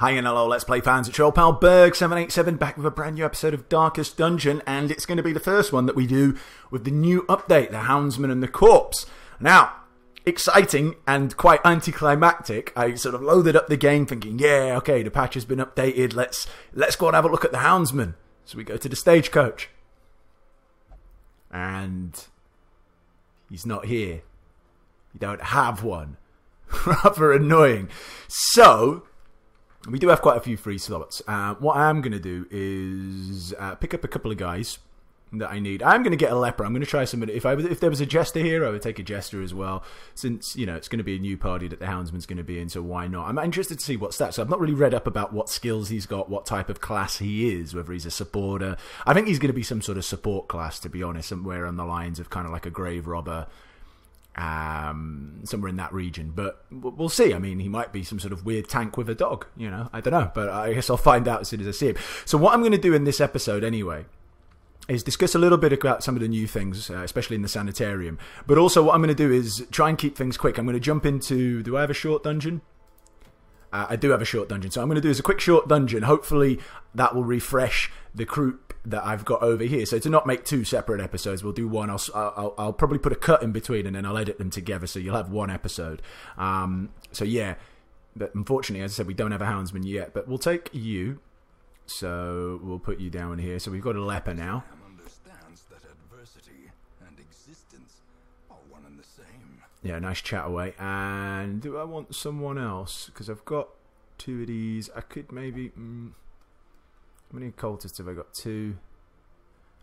Hi and hello, Let's Play fans. It's your old pal Berg787 back with a brand new episode of Darkest Dungeon, and it's going to be the first one that we do with the new update, the Houndsman and the Corpse. Now, exciting and quite anticlimactic. I sort of loaded up the game thinking, yeah, okay, the patch has been updated, let's go and have a look at the Houndsman. So we go to the stagecoach. And he's not here. You don't have one. Rather annoying. So we do have quite a few free slots. What I'm going to do is pick up a couple of guys that I need. I'm going to get a leper. I'm going to try somebody. If there was a jester here, I would take a jester as well. Since, you know, it's going to be a new party that the Houndsman's going to be in, so why not? I'm interested to see what stats. So I've not really read up about what skills he's got, what type of class he is, whether he's a supporter. I think he's going to be some sort of support class, to be honest, somewhere on the lines of kind of like a grave robber. Somewhere in that region, but we'll see. I mean, he might be some sort of weird tank with a dog, you know, I don't know, but I guess I'll find out as soon as I see him. So what I'm going to do in this episode anyway is discuss a little bit about some of the new things, especially in the sanitarium, but also what I'm going to do is try and keep things quick. I'm going to jump into, do I have a short dungeon? I do have a short dungeon, so I'm going to do is a quick short dungeon. Hopefully that will refresh the group that I've got over here. So to not make two separate episodes, we'll do one. I'll probably put a cut in between and then I'll edit them together, so you'll have one episode. So yeah, but unfortunately, as I said, we don't have a Houndsman yet, but we'll take you. So we'll put you down here. So we've got a leper now. Understands that adversity and existence are one and the same. Yeah, nice chat away. And do I want someone else? Because I've got two of these. I could maybe... how many cultists have I got? Two.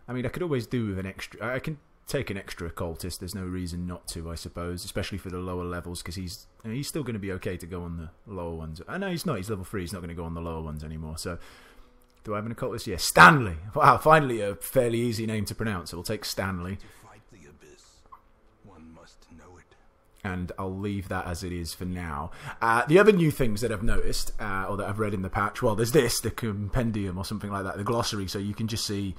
I mean, I could always do with an extra... I can take an extra cultist. There's no reason not to, I suppose. Especially for the lower levels, because he's still going to be okay to go on the lower ones. I know he's not. He's level 3. He's not going to go on the lower ones anymore. So, do I have an occultist? Yeah, Stanley. Wow, finally a fairly easy name to pronounce. So we'll take Stanley. To fight the abyss, one must know it. And I'll leave that as it is for now. The other new things that I've noticed, or that I've read in the patch, well, there's this, the compendium or something like that, the glossary, so you can just see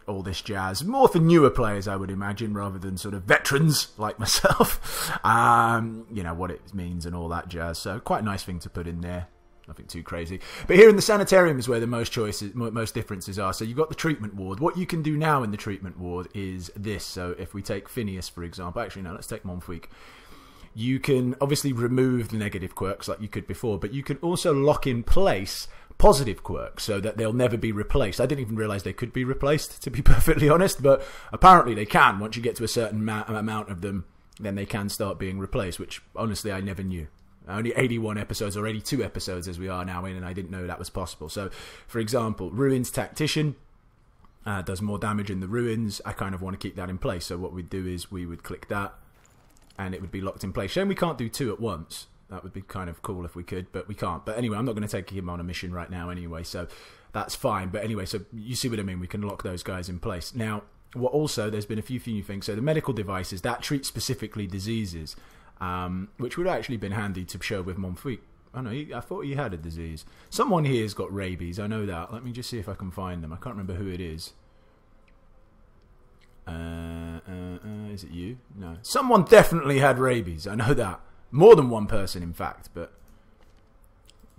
all this jazz. More for newer players, I would imagine, rather than sort of veterans like myself. You know, what it means and all that jazz. So quite a nice thing to put in there. Nothing too crazy. But here in the sanitarium is where the most differences are. So you've got the treatment ward. What you can do now in the treatment ward is this. So if we take Phineas, for example. Actually, no, let's take Monfweek. You can obviously remove the negative quirks like you could before, but you can also lock in place positive quirks so that they'll never be replaced. I didn't even realise they could be replaced, to be perfectly honest, but apparently they can. Once you get to a certain amount of them, then they can start being replaced, which honestly I never knew. Only 81 episodes, or 82 episodes as we are now in, and I didn't know that was possible. So, for example, Ruins Tactician does more damage in the Ruins. I kind of want to keep that in place, so what we'd do is we would click that, and it would be locked in place. Shame we can't do two at once. That would be kind of cool if we could, but we can't. But anyway, I'm not going to take him on a mission right now anyway, so that's fine. But anyway, so you see what I mean. We can lock those guys in place. Now, what also, there's been a few new things. So the medical devices, that treat specifically diseases, which would have actually been handy to show with Monfweek. Oh no, I thought he had a disease. Someone here has got rabies, I know that. Let me just see if I can find them. I can't remember who it is. Is it you? No. Someone definitely had rabies, I know that. More than one person, in fact, but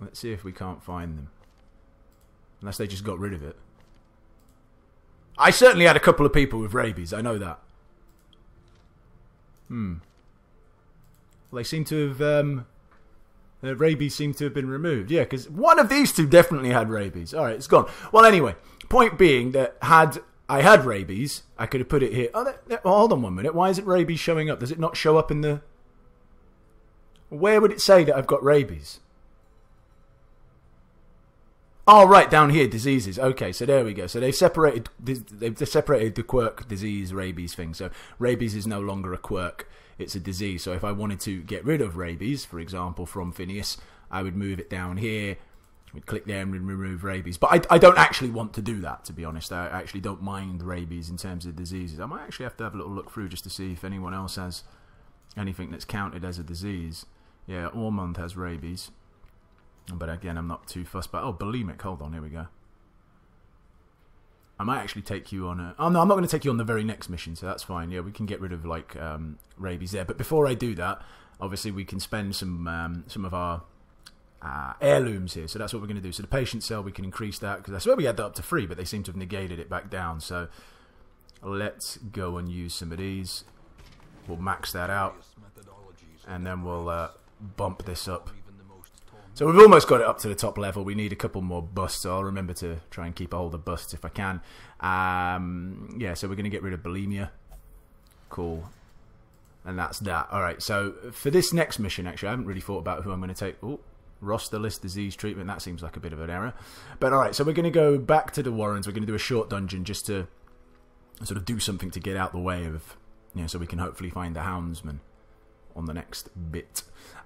let's see if we can't find them. Unless they just got rid of it. I certainly had a couple of people with rabies, I know that. Well, they seem to have, the rabies seem to have been removed. Yeah, because one of these two definitely had rabies. Alright, it's gone. Well, anyway, point being that had I had rabies, I could have put it here. Oh, hold on 1 minute. Why isn't rabies showing up? Does it not show up in the... Where would it say that I've got rabies? Oh, right, down here, diseases. Okay, so there we go. So they've separated the quirk, disease, rabies thing. So rabies is no longer a quirk, it's a disease. So if I wanted to get rid of rabies, for example, from Phineas, I would move it down here. We'd click there and remove rabies. But I don't actually want to do that, to be honest. I actually don't mind rabies in terms of diseases. I might actually have to have a little look through just to see if anyone else has anything that's counted as a disease. Yeah, Ormond has rabies. But again, I'm not too fussed. But, oh, bulimic. Hold on, here we go. I might actually take you on a... Oh, no, I'm not going to take you on the very next mission, so that's fine. Yeah, we can get rid of, like, rabies there. But before I do that, obviously we can spend some of our heirlooms here. So that's what we're going to do. So the patient cell, we can increase that, because I swear we had that up to 3, but they seem to have negated it back down. So let's go and use some of these. We'll max that out, and then we'll bump this up. So we've almost got it up to the top level. We need a couple more busts, so I'll remember to try and keep a hold of busts if I can. Yeah, so we're going to get rid of bulimia. Cool. And that's that. Alright, so for this next mission, actually, I haven't really thought about who I'm going to take. Oh, roster list disease treatment. That seems like a bit of an error. But alright, so we're going to go back to the Warrens. We're going to do a short dungeon just to sort of do something to get out the way of, so we can hopefully find the Houndsman on the next bit.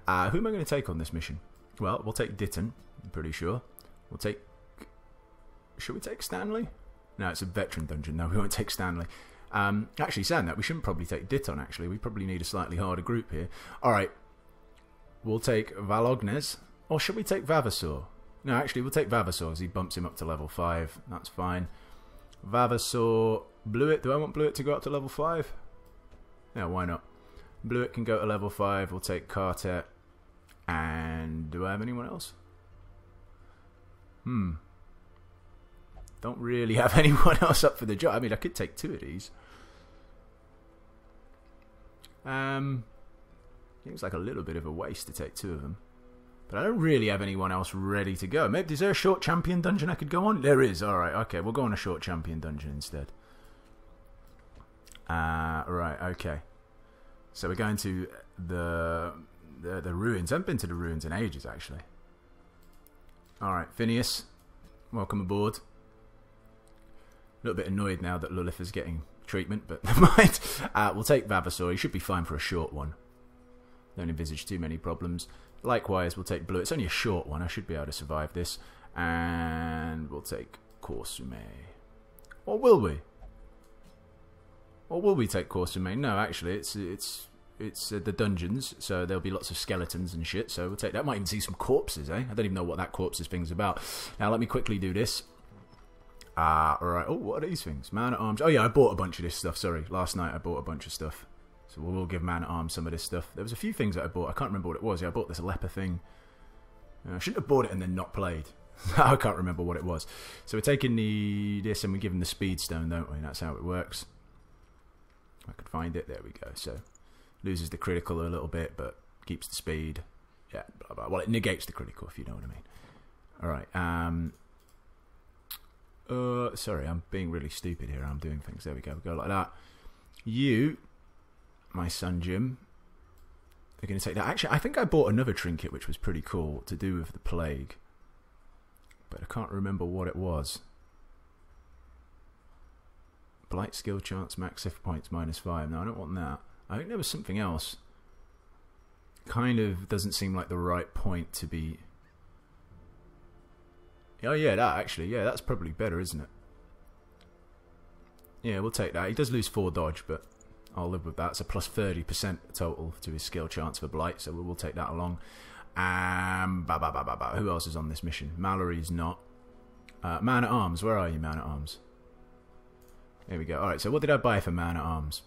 Who am I going to take on this mission? Well, we'll take Ditton, I'm pretty sure. We'll take... Should we take Stanley? No, it's a veteran dungeon. No, we won't take Stanley. Actually, saying that, we shouldn't probably take Ditton, actually. We probably need a slightly harder group here. Alright. We'll take Valognes. Or should we take Vavasaur? No, actually, we'll take Vavasaur, because he bumps him up to level 5. That's fine. Vavasaur... Bluet. Do I want Bluet to go up to level 5? Yeah, why not? Bluet can go to level 5. We'll take Cartet. And do I have anyone else? Don't really have anyone else up for the job. I mean, I could take 2 of these. Seems like a little bit of a waste to take 2 of them. But I don't really have anyone else ready to go. Maybe, is there a short champion dungeon I could go on? There is. Alright, okay. We'll go on a short champion dungeon instead. Right, okay. So we're going to the ruins. I haven't been to the ruins in ages, actually. Alright, Phineas. Welcome aboard. A little bit annoyed now that Lilith is getting treatment, but never mind. We'll take Vavasaur. He should be fine for a short one. Don't envisage too many problems. Likewise, we'll take Blue. It's only a short one. I should be able to survive this. And we'll take Corsume. Or will we? Or will we take Corsume? No, actually, it's the dungeons, so there'll be lots of skeletons and shit, so we'll take that. Might even see some corpses, eh? I don't even know what that corpses thing's about. Now, let me quickly do this. Alright. Oh, what are these things? Man-at-Arms. Oh, yeah, I bought a bunch of this stuff, sorry. Last night I bought a bunch of stuff. So we'll give Man-at-Arms some of this stuff. There was a few things that I bought. I can't remember what it was. Yeah, I bought this leper thing. I shouldn't have bought it and then not played. I can't remember what it was. So we're taking this and we give him the speed stone, don't we? That's how it works. I could find it. There we go. So loses the critical a little bit, but keeps the speed. Yeah, blah, blah. Well, it negates the critical, if you know what I mean. Alright. Sorry, I'm being really stupid here. I'm doing things. There we go. We go like that. You, my son Jim, are going to take that. Actually, I think I bought another trinket which was pretty cool to do with the plague, but I can't remember what it was. Blight skill chance, max hit points -5. No, I don't want that. I think there was something else. Kind of doesn't seem like the right point to be... Oh yeah, that actually. Yeah, that's probably better, isn't it? Yeah, we'll take that. He does lose 4 dodge, but I'll live with that. It's a plus 30% total to his skill chance for Blight, so we'll take that along. Who else is on this mission? Mallory's not. Man-at-Arms. Where are you, Man-at-Arms? There we go. Alright, so what did I buy for Man-at-Arms?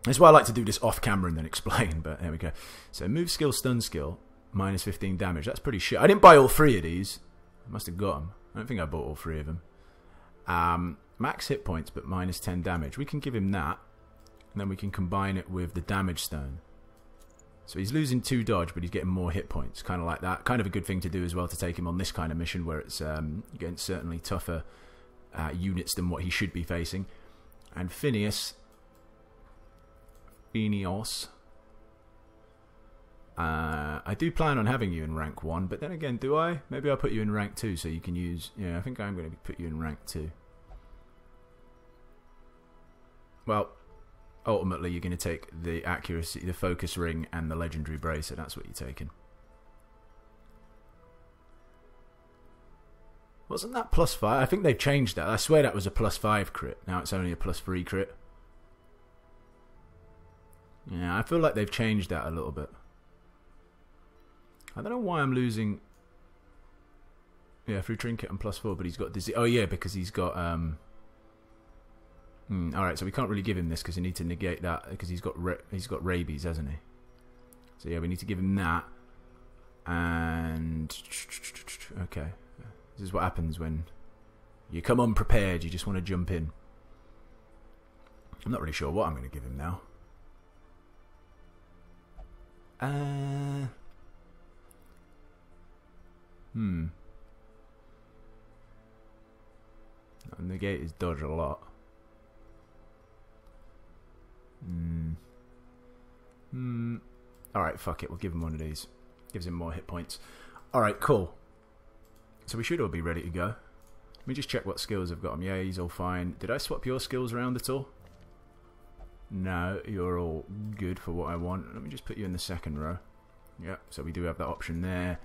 That's why I like to do this off-camera and then explain, but there we go. So move skill, stun skill, -15 damage. That's pretty shit. I didn't buy all 3 of these. I must have got them. I don't think I bought all 3 of them. Max hit points, but -10 damage. We can give him that, and then we can combine it with the damage stone. So he's losing 2 dodge, but he's getting more hit points. Kind of like that. Kind of a good thing to do as well to take him on this kind of mission where it's getting certainly tougher units than what he should be facing. And Phineas... I do plan on having you in rank 1, but then again, do I? Maybe I'll put you in rank 2 so you can use... Yeah, I think I'm going to put you in rank 2. Well, ultimately you're going to take the accuracy, the focus ring, and the legendary bracer. That's what you're taking. Wasn't that +5? I think they've changed that. I swear that was a +5 crit. Now it's only a +3 crit. Yeah, I feel like they've changed that a little bit. I don't know why I'm losing... Yeah, through trinket and +4, but he's got disease. Oh yeah, because he's got... Alright, so we can't really give him this because we need to negate that because he's got rabies, hasn't he? So yeah, we need to give him that. And okay, this is what happens when you come unprepared. You just want to jump in. I'm not really sure what I'm going to give him now. Negate his dodge a lot. Alright, fuck it. We'll give him one of these. Gives him more hit points. Alright, cool. So we should all be ready to go. Let me just check what skills I've got him. Yeah, he's all fine. Did I swap your skills around at all? No, you're all good for what I want. Let me just put you in the second row. Yep, so we do have that option there.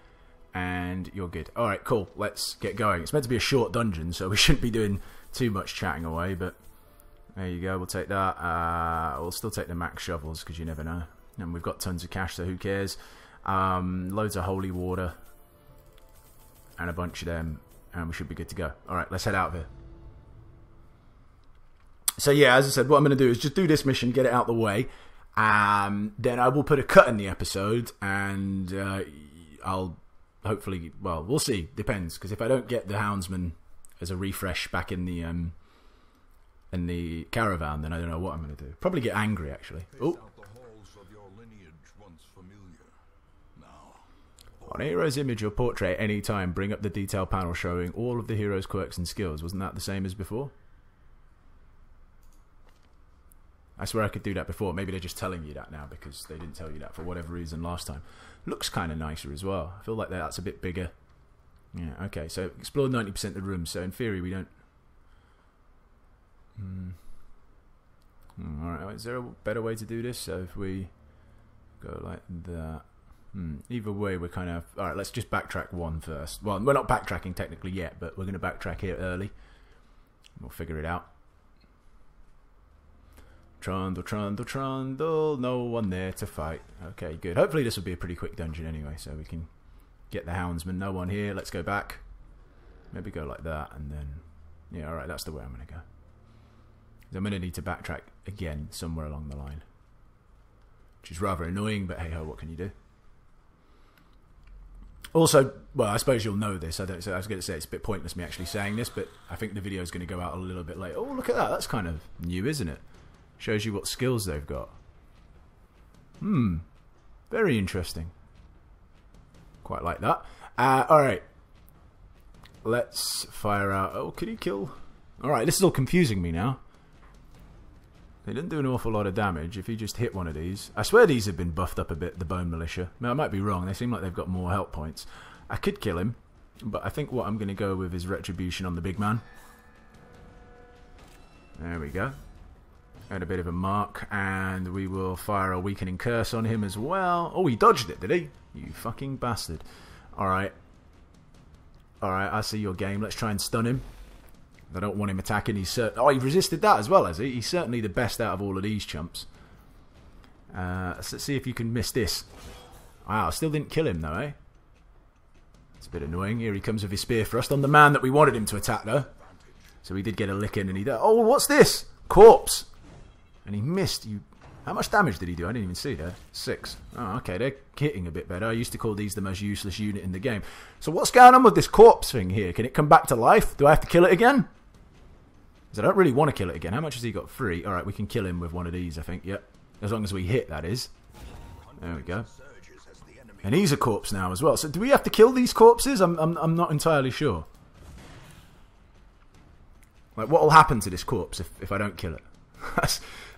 And you're good. Alright, cool. Let's get going. It's meant to be a short dungeon, so we shouldn't be doing too much chatting away, but there you go. We'll take that. We'll still take the max shovels, because you never know. And we've got tons of cash, so who cares? Loads of holy water. And a bunch of them. And we should be good to go. Alright, let's head out of here. So yeah, as I said, what I'm going to do is just do this mission, get it out the way. Then I will put a cut in the episode, and I'll hopefully, well, we'll see. Depends, because if I don't get the Houndsman as a refresh back in the caravan, then I don't know what I'm going to do. Probably get angry, actually. Oh. On a hero's image or portrait at any time, bring up the detail panel showing all of the hero's quirks and skills. Wasn't that the same as before? I swear I could do that before. Maybe they're just telling you that now because they didn't tell you that for whatever reason last time. Looks kind of nicer as well. I feel like that's a bit bigger. Yeah, okay. So explore 90% of the room. So in theory we don't... Alright, is there a better way to do this? So if we go like that... Either way, we're kind of... Alright, let's just backtrack one first. Well, we're not backtracking technically yet, but we're going to backtrack here early. We'll figure it out. Trundle, trundle, trundle. No one there to fight. Okay, good. Hopefully this will be a pretty quick dungeon anyway, so we can get the Houndsman. No one here. Let's go back. Maybe go like that, and then... Yeah, alright, that's the way I'm going to go. I'm going to need to backtrack again somewhere along the line. Which is rather annoying, but hey-ho, what can you do? Also, well, I suppose you'll know this. I was going to say it's a bit pointless me actually saying this, but I think the video is going to go out a little bit late. Oh, look at that. That's kind of new, isn't it? Shows you what skills they've got. Very interesting. Quite like that. Alright. Let's fire out... Oh, could he kill... Alright, this is all confusing me now. They didn't do an awful lot of damage if he just hit one of these. I swear these have been buffed up a bit, the Bone Militia. I might be wrong. They seem like they've got more health points. I could kill him, but I think what I'm going to go with is Retribution on the big man. There we go. And a bit of a mark, and we will fire a Weakening Curse on him as well. Oh, he dodged it, did he? You fucking bastard. Alright. Alright, I see your game. Let's try and stun him. I don't want him attacking. He's oh, he resisted that as well, has he? He's certainly the best out of all of these chumps. Let's see if you can miss this. Wow, still didn't kill him though, eh? It's a bit annoying. Here he comes with his spear thrust on the man that we wanted him to attack though. So he did get a lick in and he... Oh, what's this? Corpse! And he missed. How much damage did he do? I didn't even see there. 6. Oh, okay, they're hitting a bit better. I used to call these the most useless unit in the game. So what's going on with this corpse thing here? Can it come back to life? Do I have to kill it again? Because I don't really want to kill it again. How much has he got? 3. Alright, we can kill him with one of these, I think. Yep. As long as we hit, that is. There we go. And he's a corpse now as well. So do we have to kill these corpses? I'm not entirely sure. Like, what will happen to this corpse if I don't kill it?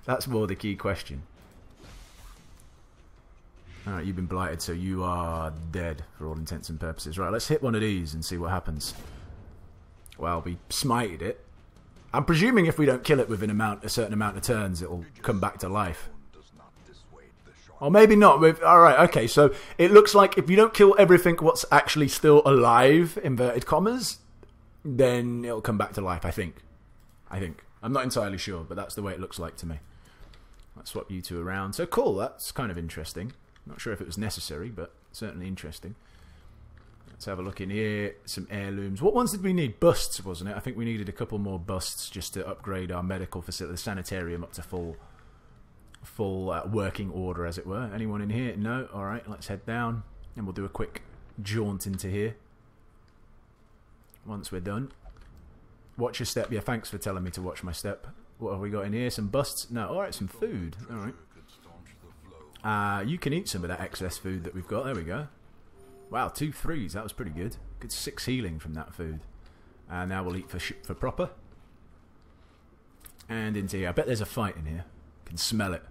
That's more the key question. Alright, you've been blighted, so you are dead for all intents and purposes. Right, let's hit one of these and see what happens. Well, we smited it. I'm presuming if we don't kill it within a certain amount of turns, it'll come back to life. Or maybe not. Alright, okay, so it looks like if you don't kill everything what's actually still alive, inverted commas, then it'll come back to life, I think. I'm not entirely sure, but that's the way it looks like to me. Let's swap you two around. So cool, that's kind of interesting. Not sure if it was necessary, but certainly interesting. Let's have a look in here. Some heirlooms. What ones did we need? Busts, wasn't it? I think we needed a couple more busts just to upgrade our medical facility, the sanitarium, up to full working order, as it were. Anyone in here? No? Alright, let's head down. And we'll do a quick jaunt into here. Once we're done. Watch your step. Yeah, thanks for telling me to watch my step. What have we got in here? Some busts? No, alright, some food. Alright. You can eat some of that excess food that we've got. There we go. Wow, 2 3s. That was pretty good. Good 6 healing from that food. Now we'll eat for proper. And into here. I bet there's a fight in here. Can smell it.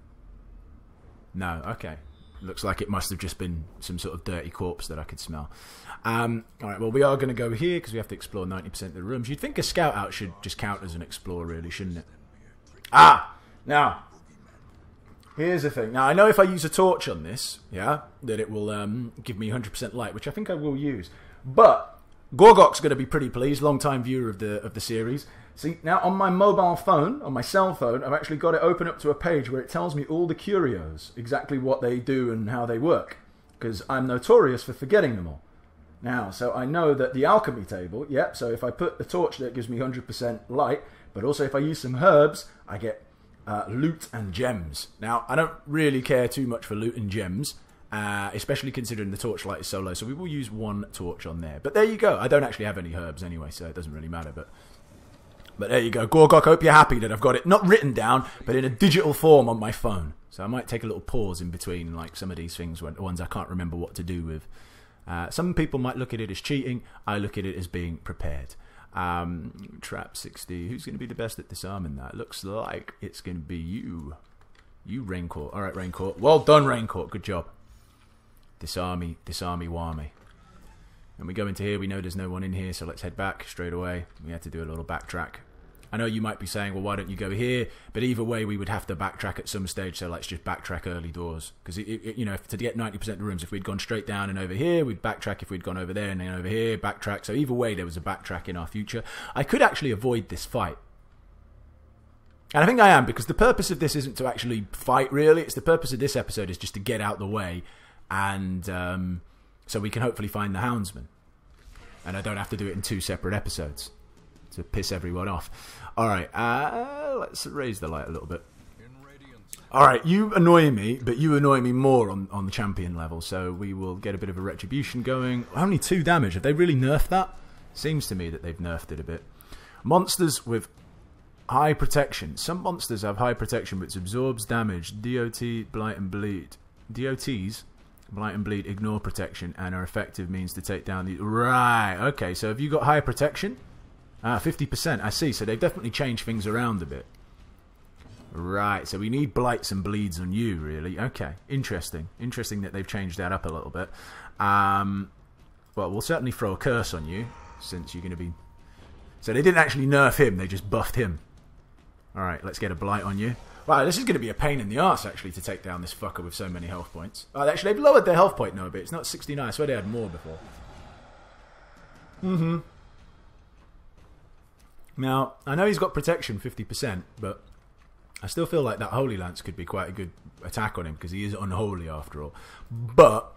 No, okay. Looks like it must have just been some sort of dirty corpse that I could smell. Alright, well, we are going to go here because we have to explore 90% of the rooms. You'd think a scout out should just count as an explorer, really, shouldn't it? Now, here's the thing. Now, I know if I use a torch on this, yeah, that it will give me 100% light, which I think I will use. But Gorgok's going to be pretty pleased, long-time viewer of the series. See, now on my mobile phone, on my cell phone, I've actually got it open up to a page where it tells me all the curios, exactly what they do and how they work, because I'm notorious for forgetting them all. Now, so I know that the alchemy table, yep, so if I put the torch there, it gives me 100% light, but also if I use some herbs, I get loot and gems. Now, I don't really care too much for loot and gems, especially considering the torchlight is so low, so we will use 1 torch on there. But there you go. I don't actually have any herbs anyway, so it doesn't really matter, but there you go. Gorgok, hope you're happy that I've got it not written down, but in a digital form on my phone. So I might take a little pause in between, like some of these things, ones I can't remember what to do with. Some people might look at it as cheating. I look at it as being prepared. Trap 60. Who's going to be the best at disarming that? Looks like it's going to be you. You, Raincourt. All right, Raincourt. Well done, Raincourt. Good job. Disarmy, whammy. And we go into here. We know there's no one in here, so let's head back straight away. We have to do a little backtrack. I know you might be saying, well, why don't you go here? But either way, we would have to backtrack at some stage, so let's just backtrack early doors. Because, you know, to get 90% of the rooms, if we'd gone straight down and over here, we'd backtrack. If we'd gone over there and then over here, backtrack. So either way, there was a backtrack in our future. I could actually avoid this fight. And I think I am, because the purpose of this isn't to actually fight, really. It's the purpose of this episode is just to get out the way, and so we can hopefully find the Houndsman. And I don't have to do it in 2 separate episodes to piss everyone off. Alright, let's raise the light a little bit. Alright, you annoy me, but you annoy me more on the champion level, so we will get a bit of a retribution going. Only 2 damage. Have they really nerfed that? Seems to me that they've nerfed it a bit. Monsters with high protection. Some monsters have high protection, which absorbs damage. DOT, Blight and Bleed. DOTs, Blight and Bleed, ignore protection, and are effective means to take down the... Right, okay, so have you got high protection? 50%, I see, so they've definitely changed things around a bit. Right, so we need blights and bleeds on you, really. Okay, interesting. Interesting that they've changed that up a little bit. Well, we'll certainly throw a curse on you, since you're going to be... So they didn't actually nerf him, they just buffed him. Alright, let's get a blight on you. Wow, this is going to be a pain in the arse, actually, to take down this fucker with so many health points. Oh, actually, they've lowered their health point now a bit. It's not 69, I swear they had more before. Now, I know he's got protection 50%, but I still feel like that Holy Lance could be quite a good attack on him, because he is unholy after all. But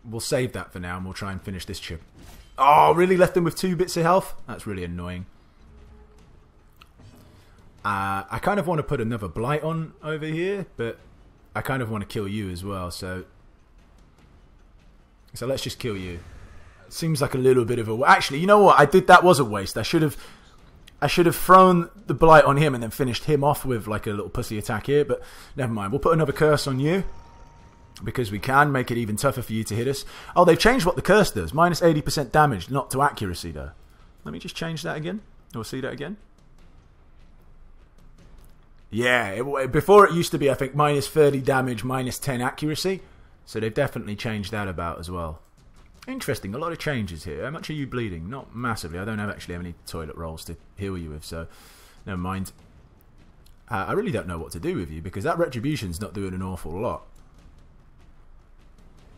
we'll save that for now, and we'll try and finish this chip. Oh, really left him with 2 bits of health? That's really annoying. I kind of want to put another blight on over here, but I kind of want to kill you as well, so let's just kill you. It seems like a little bit of a... Actually, you know what? That was a waste. I should have thrown the blight on him and then finished him off with like a little pussy attack here, but never mind. We'll put another curse on you, because we can make it even tougher for you to hit us. Oh, they've changed what the curse does. Minus 80% damage, not to accuracy, though. Let me just change that again. We'll see that again. Yeah, before it used to be, I think, minus 30 damage, minus 10 accuracy. So they've definitely changed that about as well. Interesting, a lot of changes here. How much are you bleeding? Not massively. I don't actually have any toilet rolls to heal you with, so never mind. I really don't know what to do with you, because that retribution's not doing an awful lot.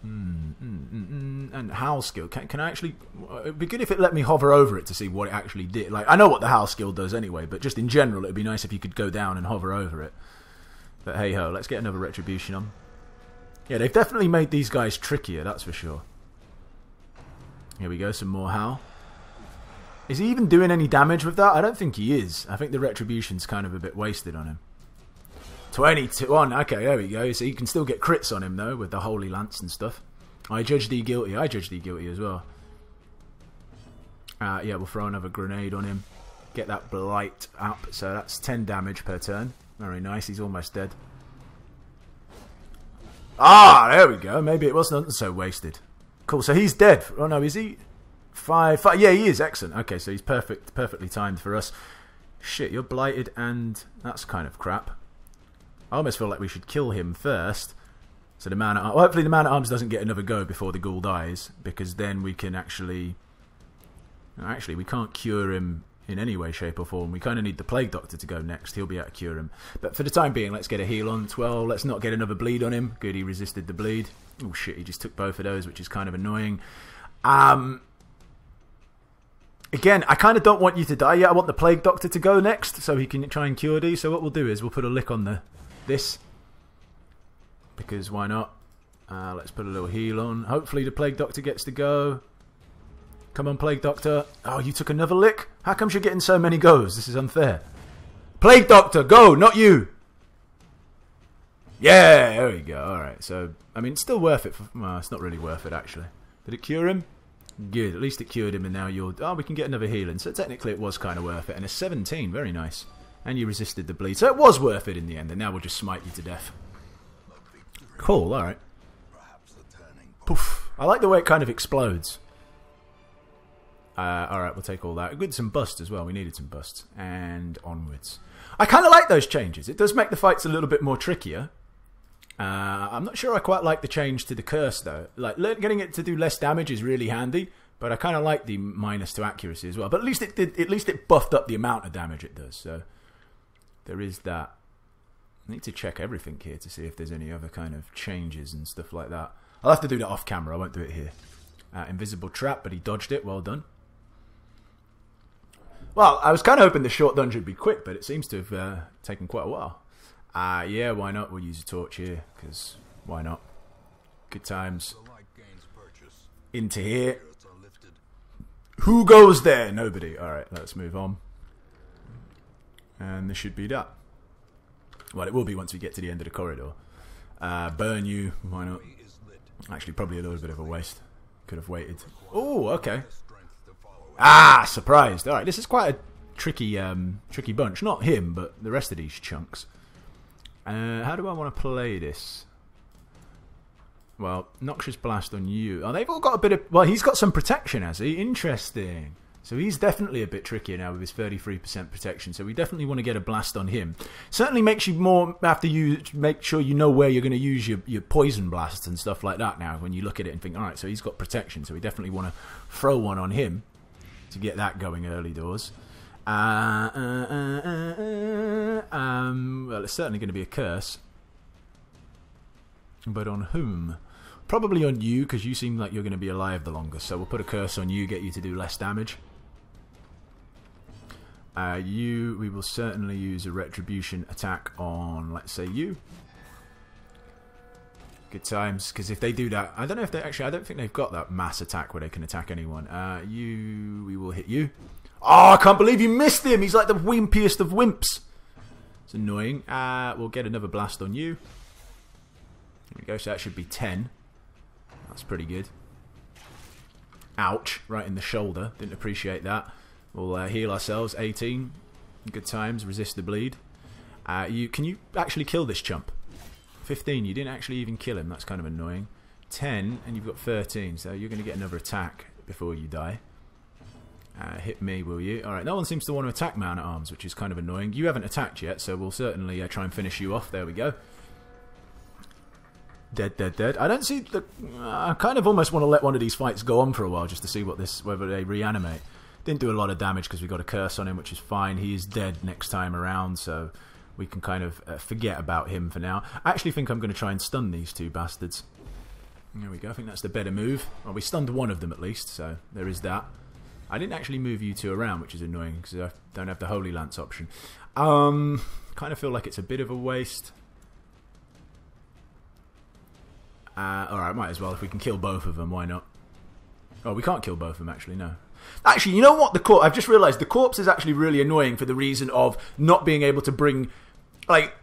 And howl skill. Can I actually... It'd be good if it let me hover over it to see what it actually did. Like, I know what the howl skill does anyway, but just in general, it'd be nice if you could go down and hover over it. But hey-ho, let's get another retribution on. Yeah, they've definitely made these guys trickier, that's for sure. Here we go, some more howl. Is he even doing any damage with that? I don't think he is. I think the retribution's kind of a bit wasted on him. 22 on. Okay, there we go. So you can still get crits on him, though, with the Holy Lance and stuff. I judge thee guilty. I judge thee guilty as well. Yeah, we'll throw another grenade on him. Get that blight up. So that's 10 damage per turn. Very nice. He's almost dead. Ah, there we go. Maybe it wasn't so wasted. Cool. So he's dead. Oh no, is he? 5. Yeah, he is. Excellent. Okay, so he's perfectly timed for us. Shit, you're blighted, and that's kind of crap. I almost feel like we should kill him first. So the man at well, hopefully the man at arms doesn't get another go before the ghoul dies, because then we can actually we can't cure him in any way, shape or form. We kind of need the plague doctor to go next. He'll be able to cure him. But for the time being, let's get a heal on 12. Let's not get another bleed on him. Good, he resisted the bleed. Oh shit, he just took both of those, which is kind of annoying. Again, I kind of don't want you to die yet. I want the plague doctor to go next so he can try and cure these. So what we'll do is we'll put a lick on this. Because why not? Let's put a little heal on. Hopefully the plague doctor gets to go. Come on, plague doctor. Oh, you took another lick? How come you're getting so many goes? This is unfair. Plague doctor, go, not you. Yeah, there we go. Alright, so, I mean, it's still worth it. Well, it's not really worth it, actually. Did it cure him? Good, at least it cured him, and now you're... Oh, we can get another healing. So technically it was kind of worth it. And a 17, very nice. And you resisted the bleed. So it was worth it in the end, and now we'll just smite you to death. Cool, alright. Poof. I like the way it kind of explodes. Alright, we'll take all that. Good, some busts as well. We needed some busts. And onwards. I kind of like those changes. It does make the fights a little bit more trickier. I'm not sure I quite like the change to the curse, though. Like, getting it to do less damage is really handy, but I kind of like the -2 accuracy as well. But at least it buffed up the amount of damage it does, so there is that. I need to check everything here to see if there's any other kind of changes and stuff like that. I'll have to do that off camera. I won't do it here. Invisible trap, but he dodged it. Well done. Well, I was kind of hoping the short dungeon would be quick, but it seems to have taken quite a while. Yeah, why not? We'll use a torch here, because why not? Good times. Into here. Who goes there? Nobody. Alright, let's move on. And this should be that. Well, it will be once we get to the end of the corridor. Burn you. Why not? Actually, probably a little bit of a waste. Could have waited. Oh, okay. Ah, surprised. Alright, this is quite a tricky bunch. Not him, but the rest of these chunks. How do I want to play this? Well, Noxious Blast on you. Oh, they've all got a bit of... Well, he's got some protection, has he? Interesting. So he's definitely a bit trickier now with his 33% protection. So we definitely want to get a blast on him. Certainly makes you more... make sure you know where you're going to use your poison blasts and stuff like that now. When you look at it and think, alright, so he's got protection. So we definitely want to throw one on him to get that going early doors. Well, it's certainly going to be a curse. But on whom? Probably on you, because you seem like you're going to be alive the longest. So we'll put a curse on you, get you to do less damage. We will certainly use a retribution attack on, let's say, you. Good times, because if they do that... I don't know if they... Actually, I don't think they've got that mass attack where they can attack anyone. We will hit you. Oh, I can't believe you missed him! He's like the wimpiest of wimps. It's annoying. We'll get another blast on you. There we go, so that should be 10. That's pretty good. Ouch, right in the shoulder. Didn't appreciate that. We'll heal ourselves. 18. Good times. Resist the bleed. Can you actually kill this chump? 15. You didn't actually even kill him. That's kind of annoying. 10, and you've got 13. So you're going to get another attack before you die. Hit me, will you? Alright, no one seems to want to attack Man-at-Arms, which is kind of annoying. You haven't attacked yet, so we'll certainly try and finish you off. There we go. Dead, dead, dead. I don't see the... I kind of almost want to let one of these fights go on for a while, just to see whether they reanimate. Didn't do a lot of damage because we got a curse on him, which is fine. He is dead next time around, so we can kind of forget about him for now. I actually think I'm going to try and stun these two bastards. There we go. I think that's the better move. Well, we stunned one of them at least, so there is that. I didn't actually move you two around, which is annoying because I don't have the Holy Lance option. Kind of feel like it's a bit of a waste. Alright, might as well. If we can kill both of them, why not? Oh, we can't kill both of them, actually, no. Actually, you know what? I've just realised the corpse is actually really annoying for the reason of not being able to bring... Like,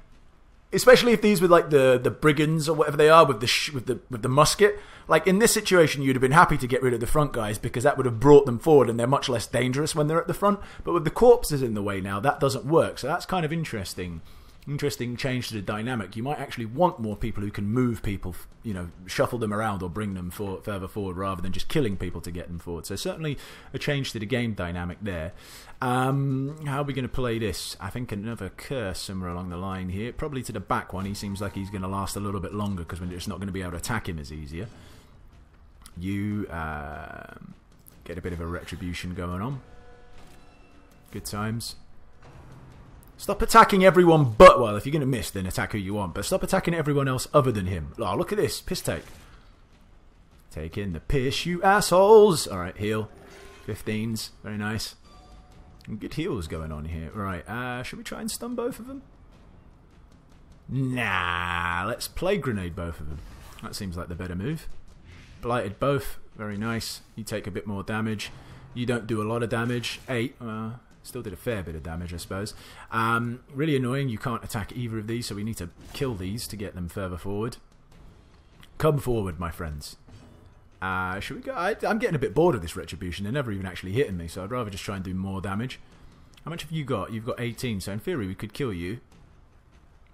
especially if these were like the brigands or whatever they are with the musket. Like in this situation, you'd have been happy to get rid of the front guys because that would have brought them forward, and they're much less dangerous when they're at the front. But with the corpses in the way now, that doesn't work. So that's kind of interesting. Interesting change to the dynamic. You might actually want more people who can move people, you know, shuffle them around or bring them further forward rather than just killing people to get them forward. So certainly a change to the game dynamic there. How are we going to play this? I think another curse somewhere along the line here. Probably to the back one. He seems like he's going to last a little bit longer because we're just not going to be able to attack him as easier. You get a bit of a retribution going on. Good times. Stop attacking everyone but... Well, if you're going to miss, then attack who you want. But stop attacking everyone else other than him. Oh, look at this. Piss take. Take in the piss, you assholes. Alright, heal. 15s. Very nice. Good heals going on here. Right, should we try and stun both of them? Nah, let's plague grenade both of them. That seems like the better move. Blighted both. Very nice. You take a bit more damage. You don't do a lot of damage. 8. Still did a fair bit of damage, I suppose. Really annoying. You can't attack either of these, so we need to kill these to get them further forward. Come forward, my friends. Should we go? I'm getting a bit bored of this retribution. They're never even actually hitting me, so I'd rather just try and do more damage. How much have you got? You've got 18, so in theory we could kill you.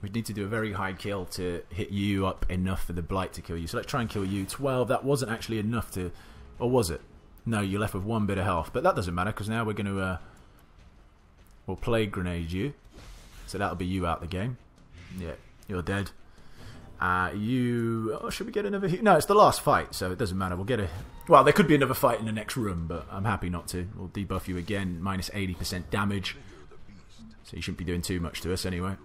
We'd need to do a very high kill to hit you up enough for the blight to kill you. So let's try and kill you. 12, that wasn't actually enough to... Or was it? No, you're left with 1 bit of health. But that doesn't matter, because now we're going to... We'll plague grenade you. So that'll be you out the game. Yeah, you're dead. You... Oh, should we get another... No, it's the last fight, so it doesn't matter. We'll get a... Well, there could be another fight in the next room, but I'm happy not to. We'll debuff you again. Minus 80% damage. So you shouldn't be doing too much to us anyway.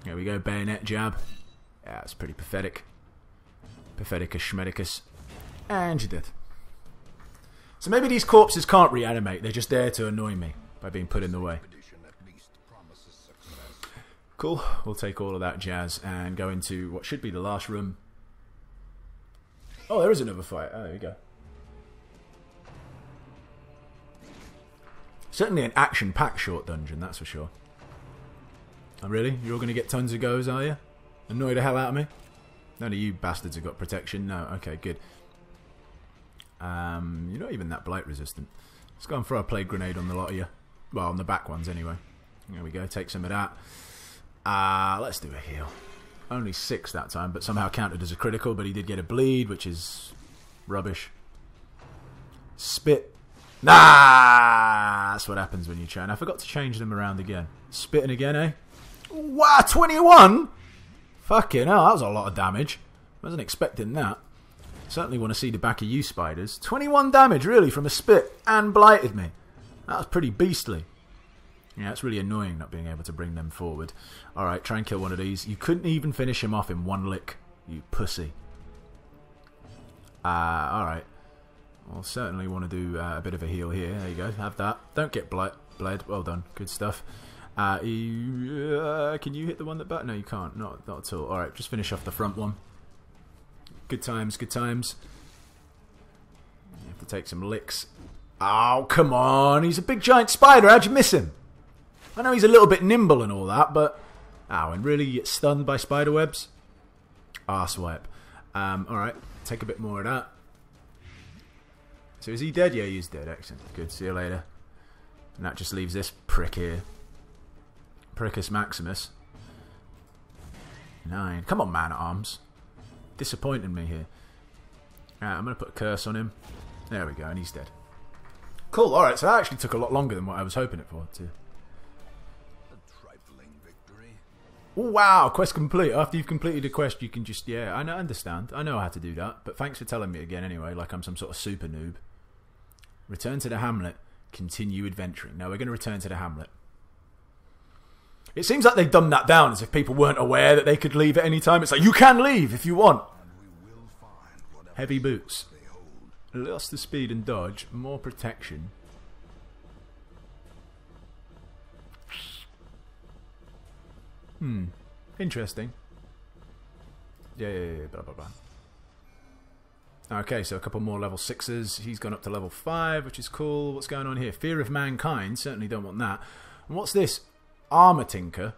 There we go. Bayonet jab. Yeah, it's pretty pathetic. Patheticus schmedicus. And you're dead. So maybe these corpses can't reanimate. They're just there to annoy me by being put in the way. Cool. We'll take all of that jazz and go into what should be the last room. Oh, there is another fight. Oh, there you go. Certainly an action-packed short dungeon, that's for sure. Oh, really? You're all going to get tons of goes, are you? Annoy the hell out of me? None of you bastards have got protection. No, okay, good. You're not even that blight resistant. Let's go and throw a plague grenade on the lot of you. Well, on the back ones anyway. There we go, take some of that. Let's do a heal. Only 6 that time, but somehow counted as a critical, but he did get a bleed, which is rubbish. Spit. Nah! That's what happens when you try. And I forgot to change them around again. Spitting again, eh? Wow, 21? Fucking hell, that was a lot of damage. Wasn't expecting that. Certainly want to see the back of you, spiders. 21 damage, really, from a spit, and blighted me. That was pretty beastly. Yeah, it's really annoying not being able to bring them forward. Alright, try and kill one of these. You couldn't even finish him off in 1 lick, you pussy. Alright. We'll certainly want to do a bit of a heal here. There you go, have that. Don't get bled. Well done, good stuff. Can you hit the one that back? No, you can't. Not at all. Alright, just finish off the front one. Good times, good times. You have to take some licks. Oh, come on. He's a big giant spider. How'd you miss him? I know he's a little bit nimble and all that, but... Oh, and really you get stunned by spider webs? Arsewipe. Alright, take a bit more of that. So is he dead? Yeah, he's dead. Excellent. Good, see you later. And that just leaves this prick here. Priccus Maximus. 9. Come on, man-at-arms. Disappointing me here. Right, I'm going to put a curse on him. There we go, and he's dead. Cool, alright, so that actually took a lot longer than what I was hoping it for, too. A trifling victory. Ooh, wow, quest complete. After you've completed a quest, you can just, yeah, I understand. I know how to do that, but thanks for telling me again anyway, like I'm some sort of super noob. Return to the hamlet. Continue adventuring. Now we're going to return to the hamlet. It seems like they've dumbed that down as if people weren't aware that they could leave at any time. It's like, you can leave if you want. Heavy boots. Less the speed and dodge. More protection. Interesting. Yeah, blah, blah, blah. Okay, so a couple more level 6s. He's gone up to level 5, which is cool. What's going on here? Fear of mankind. Certainly don't want that. And what's this? Armor Tinker.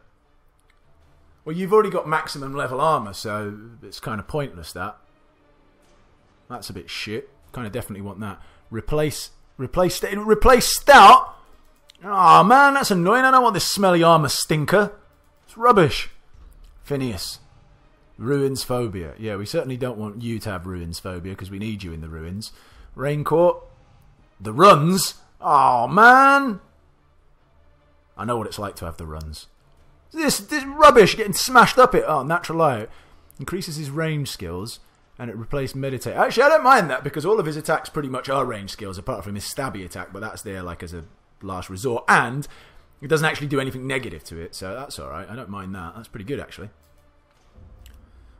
Well, you've already got maximum level armor, so it's kind of pointless, that. That's a bit shit. Kind of definitely want that. Replace stout? Oh man, that's annoying. I don't want this smelly armor stinker. It's rubbish. Phineas. Ruins phobia. Yeah, we certainly don't want you to have ruins phobia because we need you in the ruins. Raincourt. The runs? Oh man. I know what it's like to have the runs. This rubbish getting smashed up it. Oh, natural light. Increases his range skills. And it replaced meditate. Actually, I don't mind that because all of his attacks pretty much are range skills apart from his stabby attack, but that's there like as a last resort. And it doesn't actually do anything negative to it, so that's alright. I don't mind that. That's pretty good, actually.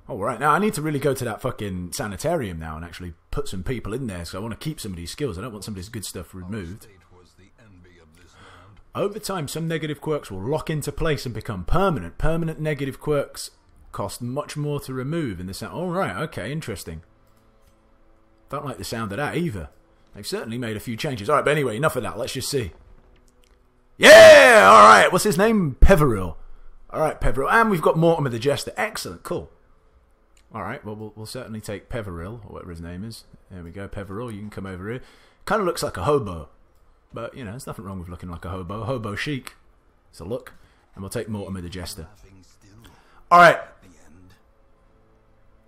Alright, now I need to really go to that fucking sanitarium now and actually put some people in there, so I want to keep some of these skills. I don't want some of this good stuff removed. Over time, some negative quirks will lock into place and become permanent. Permanent negative quirks cost much more to remove in the sound. Alright, okay, interesting. Don't like the sound of that either. They've certainly made a few changes. Alright, but anyway, enough of that. Let's just see. Yeah! Alright, what's his name? Peveril. Alright, Peveril. And we've got Mortimer the Jester. Excellent, cool. Alright, well, we'll certainly take Peveril, or whatever his name is. There we go, Peveril. You can come over here. Kind of looks like a hobo. But, you know, there's nothing wrong with looking like a hobo. Hobo chic. It's a look. And we'll take Mortimer the Jester. Alright.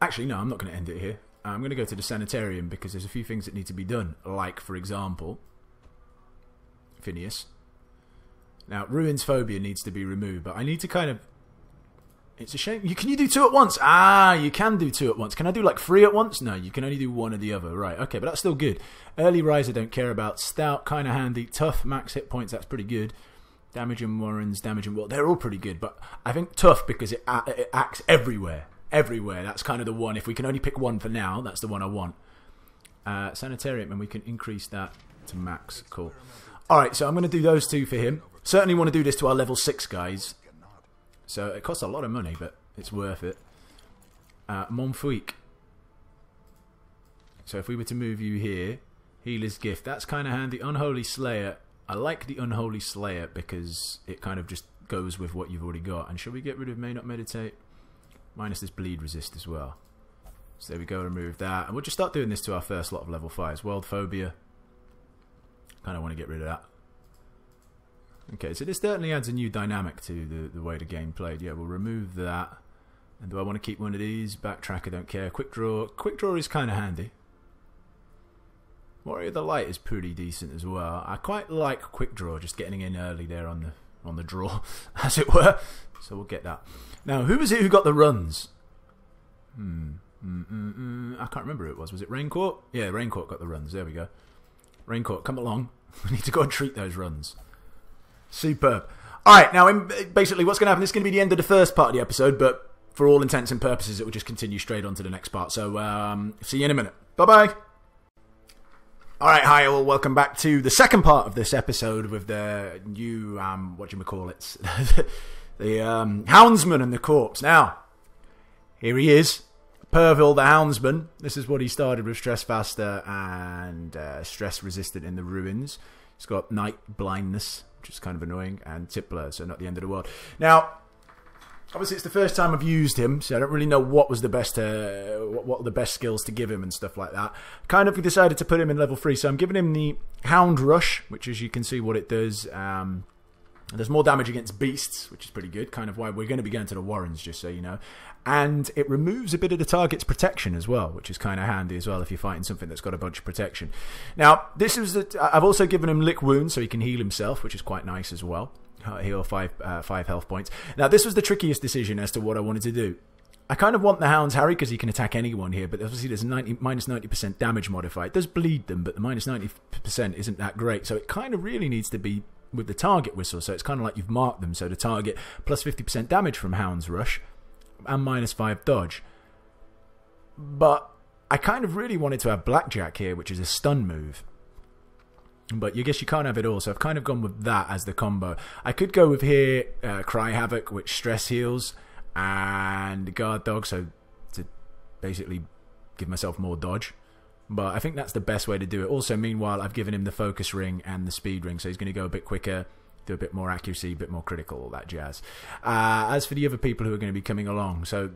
Actually, no, I'm not going to end it here. I'm going to go to the sanitarium because there's a few things that need to be done. Like, for example, Phineas. Now, Ruins Phobia needs to be removed, but I need to kind of... It's a shame. Can you do two at once? Ah, you can do two at once. Can I do like three at once? No, you can only do one or the other. Right, okay, but that's still good. Early Rise I don't care about. Stout, kind of handy. Tough, max hit points, that's pretty good. Damage and Warrens, damage and... Well, they're all pretty good, but I think Tough because it acts everywhere. Everywhere. That's kind of the one. If we can only pick one for now, that's the one I want. Sanitarium, and we can increase that to max. Cool. Alright, so I'm going to do those two for him. Certainly want to do this to our level 6 guys. So it costs a lot of money, but it's worth it. Monfuik. So if we were to move you here, Healer's Gift, that's kind of handy. Unholy Slayer. I like the Unholy Slayer because it kind of just goes with what you've already got. And should we get rid of May Not Meditate? Minus this bleed resist as well. So there we go, remove that. And we'll just start doing this to our first lot of level 5s. World Phobia. Kind of want to get rid of that. Okay, so this certainly adds a new dynamic to the way the game played. Yeah, we'll remove that. And do I want to keep one of these? Backtrack, I don't care. Quick Draw. Quick Draw is kind of handy. Warrior of the Light is pretty decent as well. I quite like Quick Draw, just getting in early there on the draw, as it were. So we'll get that. Now, who was it who got the runs? I can't remember who it was. Was it Raincourt? Yeah, Raincourt got the runs. There we go. Raincourt, come along. We need to go and treat those runs. Superb. Alright, now basically what's going to happen, this is going to be the end of the first part of the episode, but for all intents and purposes it will just continue straight on to the next part. So, see you in a minute. Bye-bye. Alright, hi all, welcome back to the second part of this episode with the new, whatchamacallits, the Houndsman and the Corpse. Now, here he is, Pervil the Houndsman. This is what he started with, Stress Faster and Stress Resistant in the Ruins. He's got Night Blindness, which is kind of annoying, and Tip Blur, so not the end of the world. Now, obviously it's the first time I've used him, so I don't really know what was the best, what were the best skills to give him and stuff like that. Kind of decided to put him in level 3, so I'm giving him the Hound Rush, which as you can see what it does. There's more damage against beasts, which is pretty good, kind of why we're going to be going to the Warrens, just so you know. And it removes a bit of the target's protection as well, which is kind of handy as well if you're fighting something that's got a bunch of protection. Now, this is I've also given him Lick Wounds so he can heal himself, which is quite nice as well. Heal 5 health points. Now, this was the trickiest decision as to what I wanted to do. I kind of want the Hounds Harry because he can attack anyone here, but obviously there's a minus 90% damage modifier. It does bleed them, but the minus 90% isn't that great, so it kind of really needs to be with the target whistle, so it's kind of like you've marked them, so the target plus 50% damage from Hound's Rush and minus 5 dodge. But I kind of really wanted to have Blackjack here, which is a stun move. But I guess you can't have it all, so I've kind of gone with that as the combo. I could go with here, Cry Havoc, which stress heals, and Guard Dog, so to basically give myself more dodge. But I think that's the best way to do it. Also, meanwhile, I've given him the Focus Ring and the Speed Ring, so he's going to go a bit quicker. do a bit more accuracy, a bit more critical, all that jazz. As for the other people who are going to be coming along, so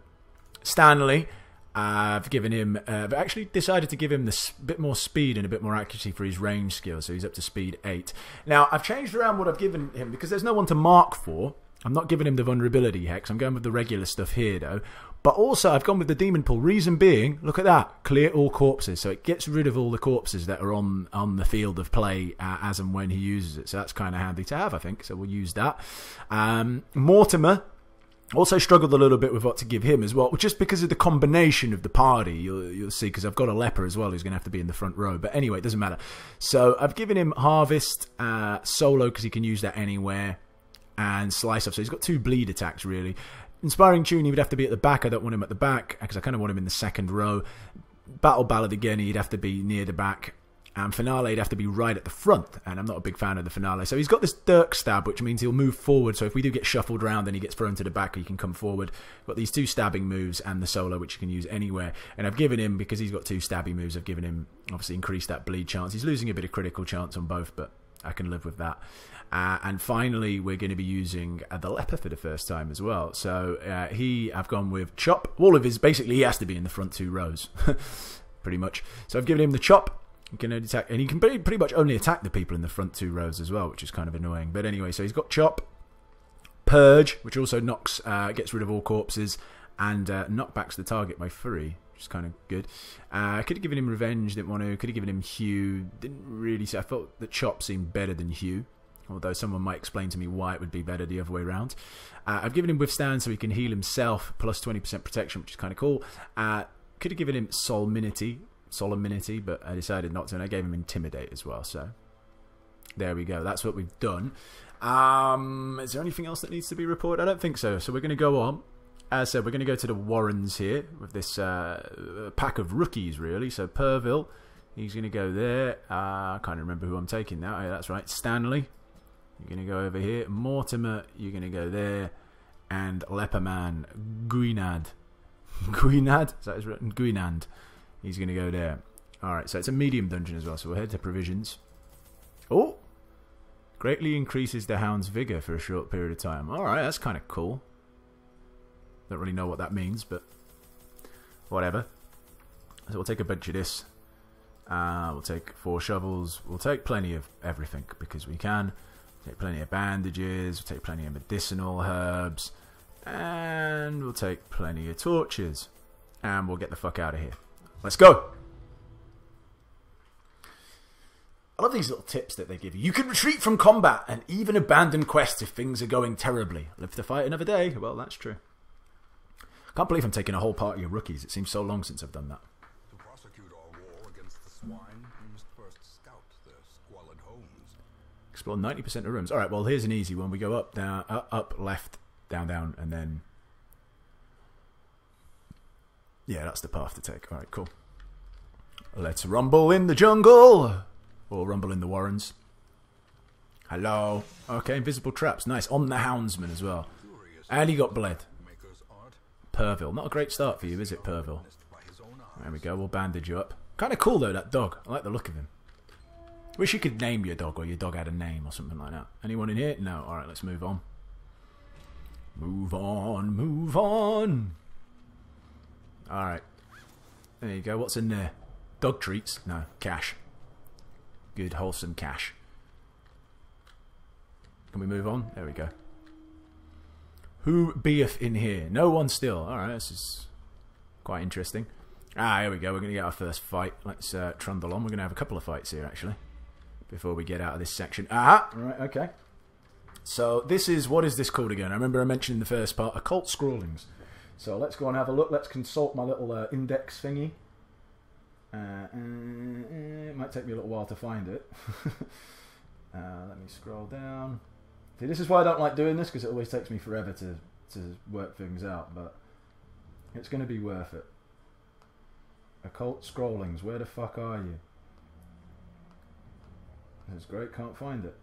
Stanley, I've given him, I've actually decided to give him this bit more speed and a bit more accuracy for his range skill, so he's up to speed 8. Now, I've changed around what I've given him because there's no one to mark for. I'm not giving him the vulnerability hex. I'm going with the regular stuff here, though. But also, I've gone with the demon pool. Reason being, look at that. Clear all corpses. So it gets rid of all the corpses that are on the field of play as and when he uses it. So that's kind of handy to have, I think. So we'll use that. Mortimer also struggled a little bit with what to give him as well, just because of the combination of the party. You'll see, because I've got a leper as well who's going to have to be in the front row. But anyway, it doesn't matter. So I've given him Harvest solo because he can use that anywhere. And Slice Off. So he's got 2 bleed attacks, really. Inspiring Tune, he would have to be at the back. I don't want him at the back because I kind of want him in the second row. Battle Ballad again, he'd have to be near the back. And Finale, he'd have to be right at the front. And I'm not a big fan of the Finale. So he's got this Dirk Stab, which means he'll move forward. So if we do get shuffled around, then he gets thrown to the back, he can come forward. Got these 2 stabbing moves and the solo, which you can use anywhere. And I've given him, because he's got 2 stabbing moves, I've given him, obviously, increased that bleed chance. He's losing a bit of critical chance on both, but I can live with that. And finally, we're going to be using the leper for the first time as well. So I've gone with Chop. All of his, basically, he has to be in the front 2 rows, pretty much. So I've given him the Chop. He can only attack, and he can pretty much only attack the people in the front 2 rows as well, which is kind of annoying. But anyway, so he's got Chop, Purge, which also gets rid of all corpses, and knockbacks the target by 3. Which is kind of good. I could have given him Revenge, didn't want to. Could have given him Hue, didn't really. So I thought that Chop seemed better than Hue. Although someone might explain to me why it would be better the other way around. I've given him Withstand so he can heal himself, plus 20% protection, which is kind of cool. Could have given him Solemnity, but I decided not to, and I gave him Intimidate as well. So there we go. That's what we've done. Is there anything else that needs to be reported? I don't think so. So we're going to go on. As I said, we're going to go to the Warrens here with this pack of rookies, really. So Purville, he's going to go there. I can't remember who I'm taking now. Oh, that's right, Stanley. You're going to go over here. Mortimer, you're going to go there. And Leperman, Guinad. Guinad? Is that his written? Guinand. He's going to go there. Alright, so it's a medium dungeon as well. So we'll head to provisions. Oh! Greatly increases the Hound's vigor for a short period of time. Alright, that's kind of cool. Don't really know what that means, but whatever. So we'll take a bunch of this. We'll take 4 shovels. We'll take plenty of everything because we can. Take plenty of bandages, we'll take plenty of medicinal herbs, and we'll take plenty of torches. And we'll get the fuck out of here. Let's go! I love these little tips that they give you. You can retreat from combat and even abandon quests if things are going terribly. Live to fight another day. Well, that's true. Can't believe I'm taking a whole party of rookies. It seems so long since I've done that. To prosecute our war against the swine, we must first scout their squalid homes. Explore 90% of rooms. Alright, well, here's an easy one. We go up, down, up, left, down, down, and then... yeah, that's the path to take. Alright, cool. Let's rumble in the jungle! Or rumble in the Warrens. Hello. Okay, invisible traps. Nice. On the Houndsman as well. And he got bled. Purville. Not a great start for you, is it, Purville? There we go. We'll bandage you up. Kind of cool, though, that dog. I like the look of him. Wish you could name your dog, or your dog had a name, or something like that. Anyone in here? No. Alright, let's move on. Move on. Move on. Alright. There you go. What's in there? Dog treats? No. Cash. Good, wholesome cash. Can we move on? There we go. Who beeth in here? No one still. Alright, this is quite interesting. Ah, here we go. We're going to get our first fight. Let's trundle on. We're going to have a couple of fights here, actually, before we get out of this section. Ah! Right, okay. So, this is... what is this called again? I remember I mentioned in the first part, Occult Scrawlings. So, let's go and have a look. Let's consult my little index thingy. It might take me a little while to find it. Let me scroll down. See, this is why I don't like doing this, because it always takes me forever to work things out, but it's going to be worth it. Occult Scrollings, where the fuck are you? That's great, can't find it.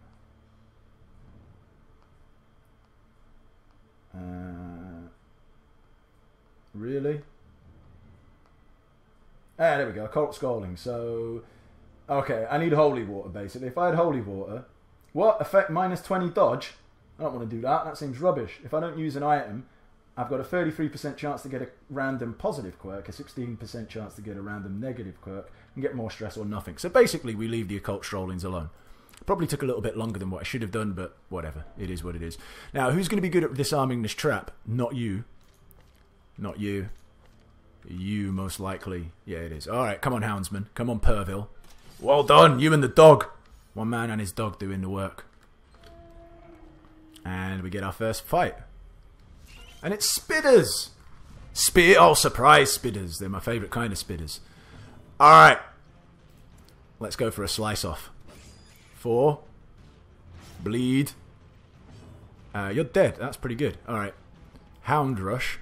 Really? Ah, there we go, Occult Scrollings. So, okay, I need holy water, basically. If I had holy water, What? Effect minus 20 dodge? I don't want to do that. That seems rubbish. If I don't use an item, I've got a 33% chance to get a random positive quirk, a 16% chance to get a random negative quirk, and get more stress or nothing. So basically, we leave the occult strollings alone. Probably took a little bit longer than what I should have done, but whatever. It is what it is. Now, who's going to be good at disarming this trap? Not you. Not you. You, most likely. Yeah, it is. Alright, come on, Houndsman. Come on, Perville. Well done, you and the dog. One man and his dog doing the work. And we get our first fight. And it's spitters! Oh, surprise spitters. They're my favourite kind of spitters. Alright. Let's go for a slice off. 4. Bleed. You're dead. That's pretty good. Alright. Hound Rush.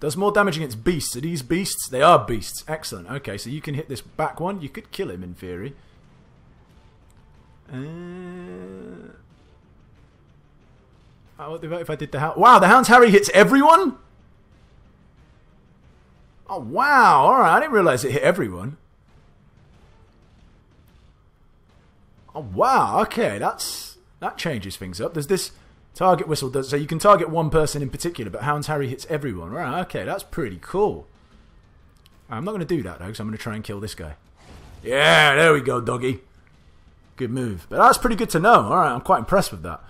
Does more damage against beasts. Are these beasts? They are beasts. Excellent. Okay, so you can hit this back one. You could kill him in theory. What if I did the hound? Wow, the Hound's Harry hits everyone? Oh, wow. Alright, I didn't realise it hit everyone. Oh, wow. Okay, that changes things up. There's this target whistle. So you can target one person in particular, but Hound's Harry hits everyone. Right, okay, that's pretty cool. I'm not going to do that, though, because I'm going to try and kill this guy. Yeah, there we go, doggy. Good move. But that's pretty good to know. Alright, I'm quite impressed with that.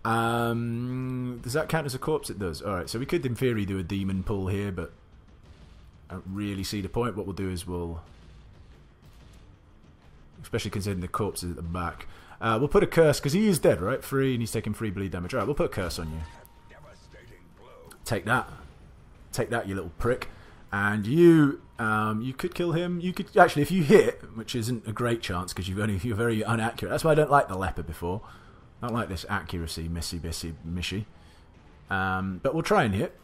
Does that count as a corpse? It does. Alright, so we could, in theory, do a demon pull here, but I don't really see the point. What we'll do is we'll... Especially considering the corpse is at the back. We'll put a curse, because he is dead, right? 3, and he's taking 3 bleed damage. Alright, we'll put a curse on you. Take that. Take that, you little prick. And you could kill him. You could... Actually, if you hit, which isn't a great chance, because you're very inaccurate. That's why I don't like the leper before. I don't like this accuracy, mishy. But we'll try and hit.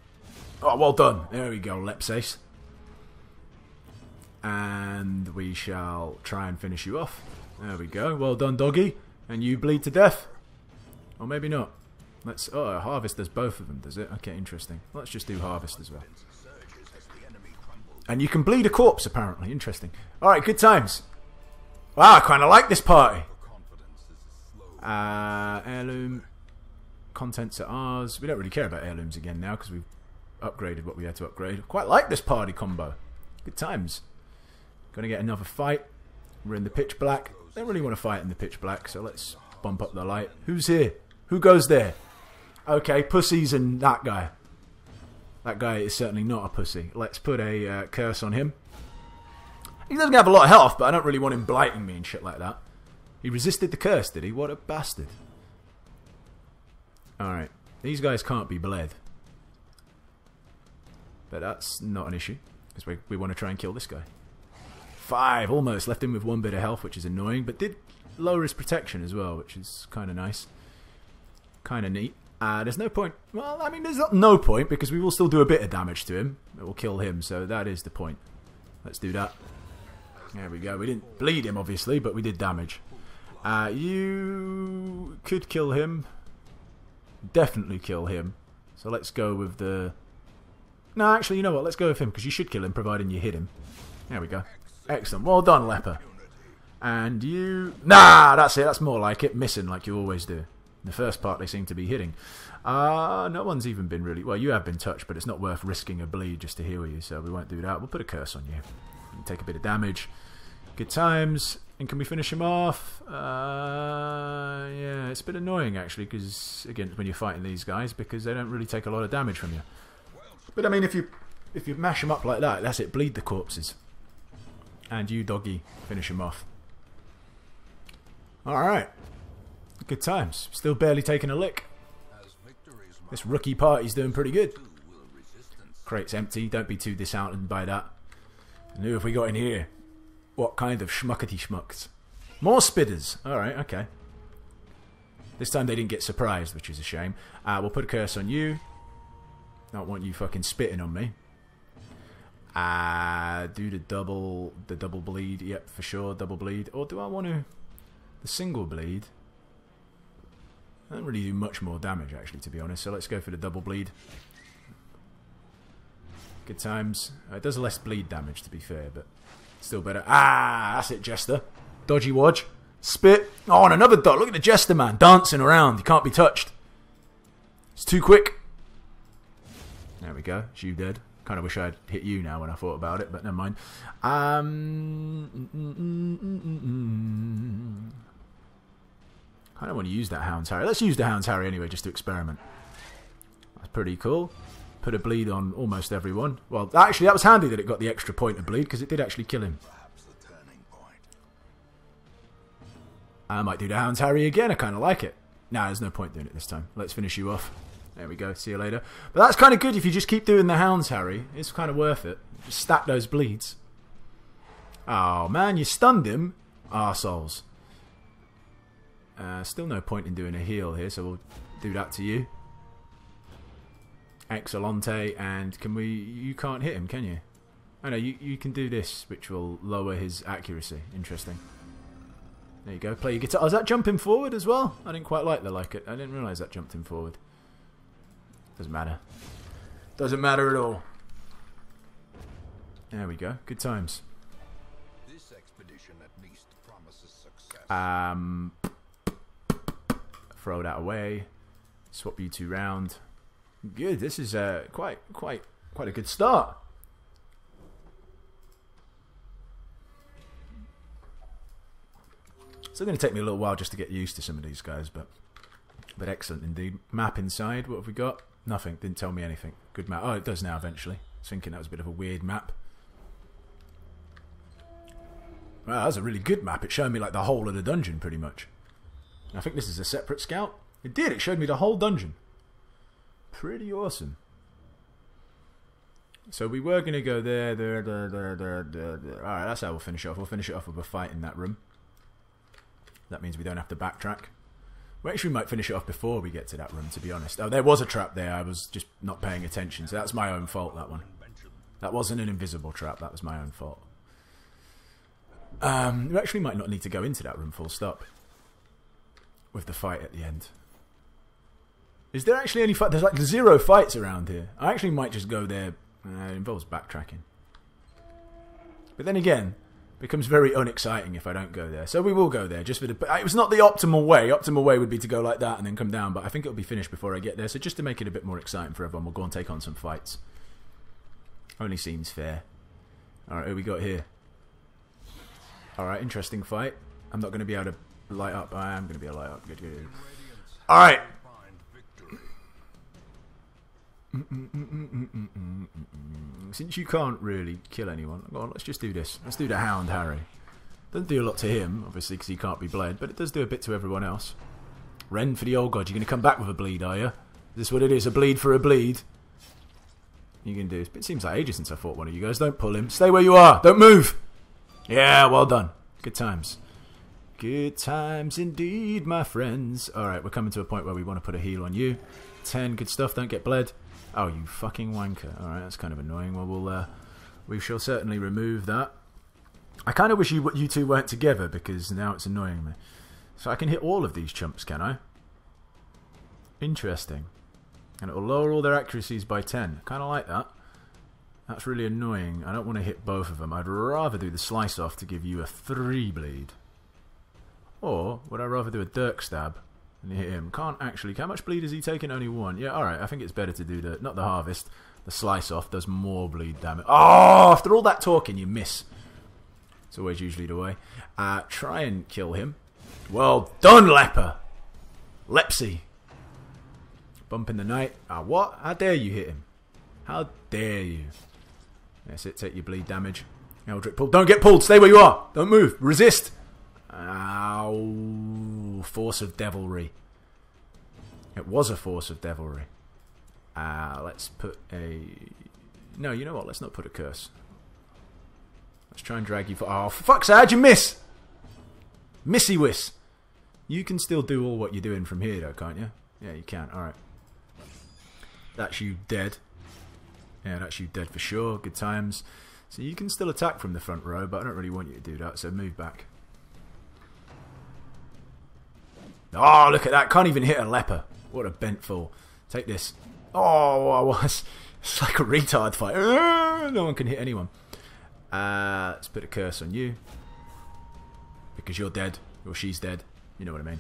Oh, well done. There we go, Lepsace. And we shall try and finish you off. There we go. Well done, doggy. And you bleed to death. Or maybe not. Let's... Oh, harvest does both of them, does it? Okay, interesting. Let's just do harvest as well. And you can bleed a corpse, apparently. Interesting. Alright, good times. Wow, I kind of like this party. Heirloom. Contents are ours. We don't really care about heirlooms again now, because we've upgraded what we had to upgrade. Quite like this party combo. Good times. Gonna get another fight. We're in the pitch black. Don't really want to fight in the pitch black, so let's bump up the light. Who's here? Who goes there? Okay, pussies and that guy. That guy is certainly not a pussy. Let's put a curse on him. He doesn't have a lot of health, but I don't really want him blighting me and shit like that. He resisted the curse, did he? What a bastard. Alright. These guys can't be bled. But that's not an issue, because we want to try and kill this guy. 5, almost. Left him with 1 bit of health, which is annoying, but did lower his protection as well, which is kind of nice. Kind of neat. There's no point. Well, I mean, there's not no point, because we will still do a bit of damage to him. It will kill him, so that is the point. Let's do that. There we go. We didn't bleed him, obviously, but we did damage. You could kill him. Definitely kill him. So let's go with the... No, actually, you know what? Let's go with him, because you should kill him, providing you hit him. There we go. Excellent. Well done, leper. And you... Nah, that's it. That's more like it. Missing, like you always do. The first part they seem to be hitting. No one's even been really... Well, you have been touched, but it's not worth risking a bleed just to heal you, so we won't do that. We'll put a curse on you. You take a bit of damage. Good times. And can we finish him off? Yeah, it's a bit annoying, actually, because, again, when you're fighting these guys, because they don't really take a lot of damage from you. But, I mean, if you mash them up like that, that's it. Bleed the corpses. And you, doggy, finish him off. Alright. Good times. Still barely taking a lick. This rookie party's doing pretty good. Crate's empty. Don't be too disheartened by that. And who have we got in here? What kind of schmuckety schmucks? More spitters. Alright, okay. This time they didn't get surprised, which is a shame. We'll put a curse on you. Don't want you fucking spitting on me. Do the double bleed. Yep, for sure, double bleed. Or do I want to... The single bleed? I don't really do much more damage, actually, to be honest. So let's go for the double bleed. Good times. It does less bleed damage, to be fair, but still better. That's it, Jester. Dodgy Wodge. Spit. Oh, and another dot. Look at the Jester Man dancing around. He can't be touched. It's too quick. There we go. It's you dead. Kind of wish I'd hit you now when I thought about it, but never mind. I don't want to use that Hound's Harry. Let's use the Hound's Harry anyway, just to experiment. That's pretty cool. Put a bleed on almost everyone. Well, actually, that was handy that it got the extra point of bleed, because it did actually kill him. I might do the Hound's Harry again. I kind of like it. Nah, there's no point doing it this time. Let's finish you off. There we go. See you later. But that's kind of good if you just keep doing the Hound's Harry. It's kind of worth it. Just stack those bleeds. Oh, man, you stunned him. Arseholes. Still no point in doing a heal here, so we'll do that to you. Excellente. And can we... You can't hit him, can you? Oh, no, you can do this, which will lower his accuracy. Interesting. There you go. Play your guitar. Oh, is that jumping forward as well? I didn't quite like it. I didn't realise that jumped him forward. Doesn't matter. Doesn't matter at all. There we go. Good times. This expedition at least promises success. Throw that away. Swap you two round. Good. This is quite a good start. Still going to take me a little while just to get used to some of these guys, but excellent indeed. Map inside. What have we got? Nothing. Didn't tell me anything. Good map. Oh, it does now eventually. I was thinking that was a bit of a weird map. Wow, that was a really good map. It showed me like the whole of the dungeon pretty much. I think this is a separate scout. It did. It showed me the whole dungeon. Pretty awesome. So we were going to go there. Alright, that's how we'll finish it off. We'll finish it off with a fight in that room. That means we don't have to backtrack. We actually might finish it off before we get to that room, to be honest. Oh, there was a trap there. I was just not paying attention. So that's my own fault, that one. That wasn't an invisible trap. That was my own fault. We actually might not need to go into that room full stop. With the fight at the end. Is there actually any fight? There's like 0 fights around here. I actually might just go there. It involves backtracking. But then again... becomes very unexciting if I don't go there. So we will go there. Just for the... It was not the optimal way. Optimal way would be to go like that and then come down. But I think it'll be finished before I get there. So just to make it a bit more exciting for everyone, we'll go and take on some fights. Only seems fair. Alright, who we got here? Alright, interesting fight. I'm not going to be able to light up. I am going to be able to light up. Good, good. Alright. Since you can't really kill anyone, go on, let's just do this. Let's do the Hound Harry. Doesn't do a lot to him, obviously, because he can't be bled, but it does do a bit to everyone else. Ren for the old god. You're going to come back with a bleed, are you? Is this what it is? A bleed for a bleed? You can do this. But it seems like ages since I fought one of you guys. Don't pull him. Stay where you are. Don't move. Yeah, well done. Good times. Good times indeed, my friends. Alright, we're coming to a point where we want to put a heal on you. 10, good stuff. Don't get bled. Oh, you fucking wanker. Alright, that's kind of annoying. Well, we shall certainly remove that. I kind of wish you two weren't together, because now it's annoying me. So I can hit all of these chumps, can I? Interesting. And it will lower all their accuracies by 10. Kind of like that. That's really annoying. I don't want to hit both of them. I'd rather do the slice off to give you a 3 bleed. Or would I rather do a dirk stab and hit him? Can't actually. How much bleed is he taking? Only 1. Yeah, alright. I think it's better to do the... Not the harvest. The slice off does more bleed damage. Oh! After all that talking, you miss. It's always usually the way. Try and kill him. Well done, leper! Lepsy. Bump in the night. Ah, what? How dare you hit him? How dare you? That's it. Take your bleed damage. Eldritch pull. Don't get pulled. Stay where you are. Don't move. Resist. Ow. Force of devilry. It was a force of devilry. Let's put a... No, you know what? Let's not put a curse. Let's try and drag you for... Oh, for fuck's sake, how'd you miss? Missy Whis. You can still do all what you're doing from here, though, can't you? Yeah, you can. Alright. That's you dead. Yeah, that's you dead for sure. Good times. So you can still attack from the front row, but I don't really want you to do that, so move back. Oh, look at that. Can't even hit a leper. What a bent fool. Take this. Oh, I was... It's like a retard fight. No one can hit anyone. Let's put a curse on you. Because you're dead. Or she's dead. You know what I mean.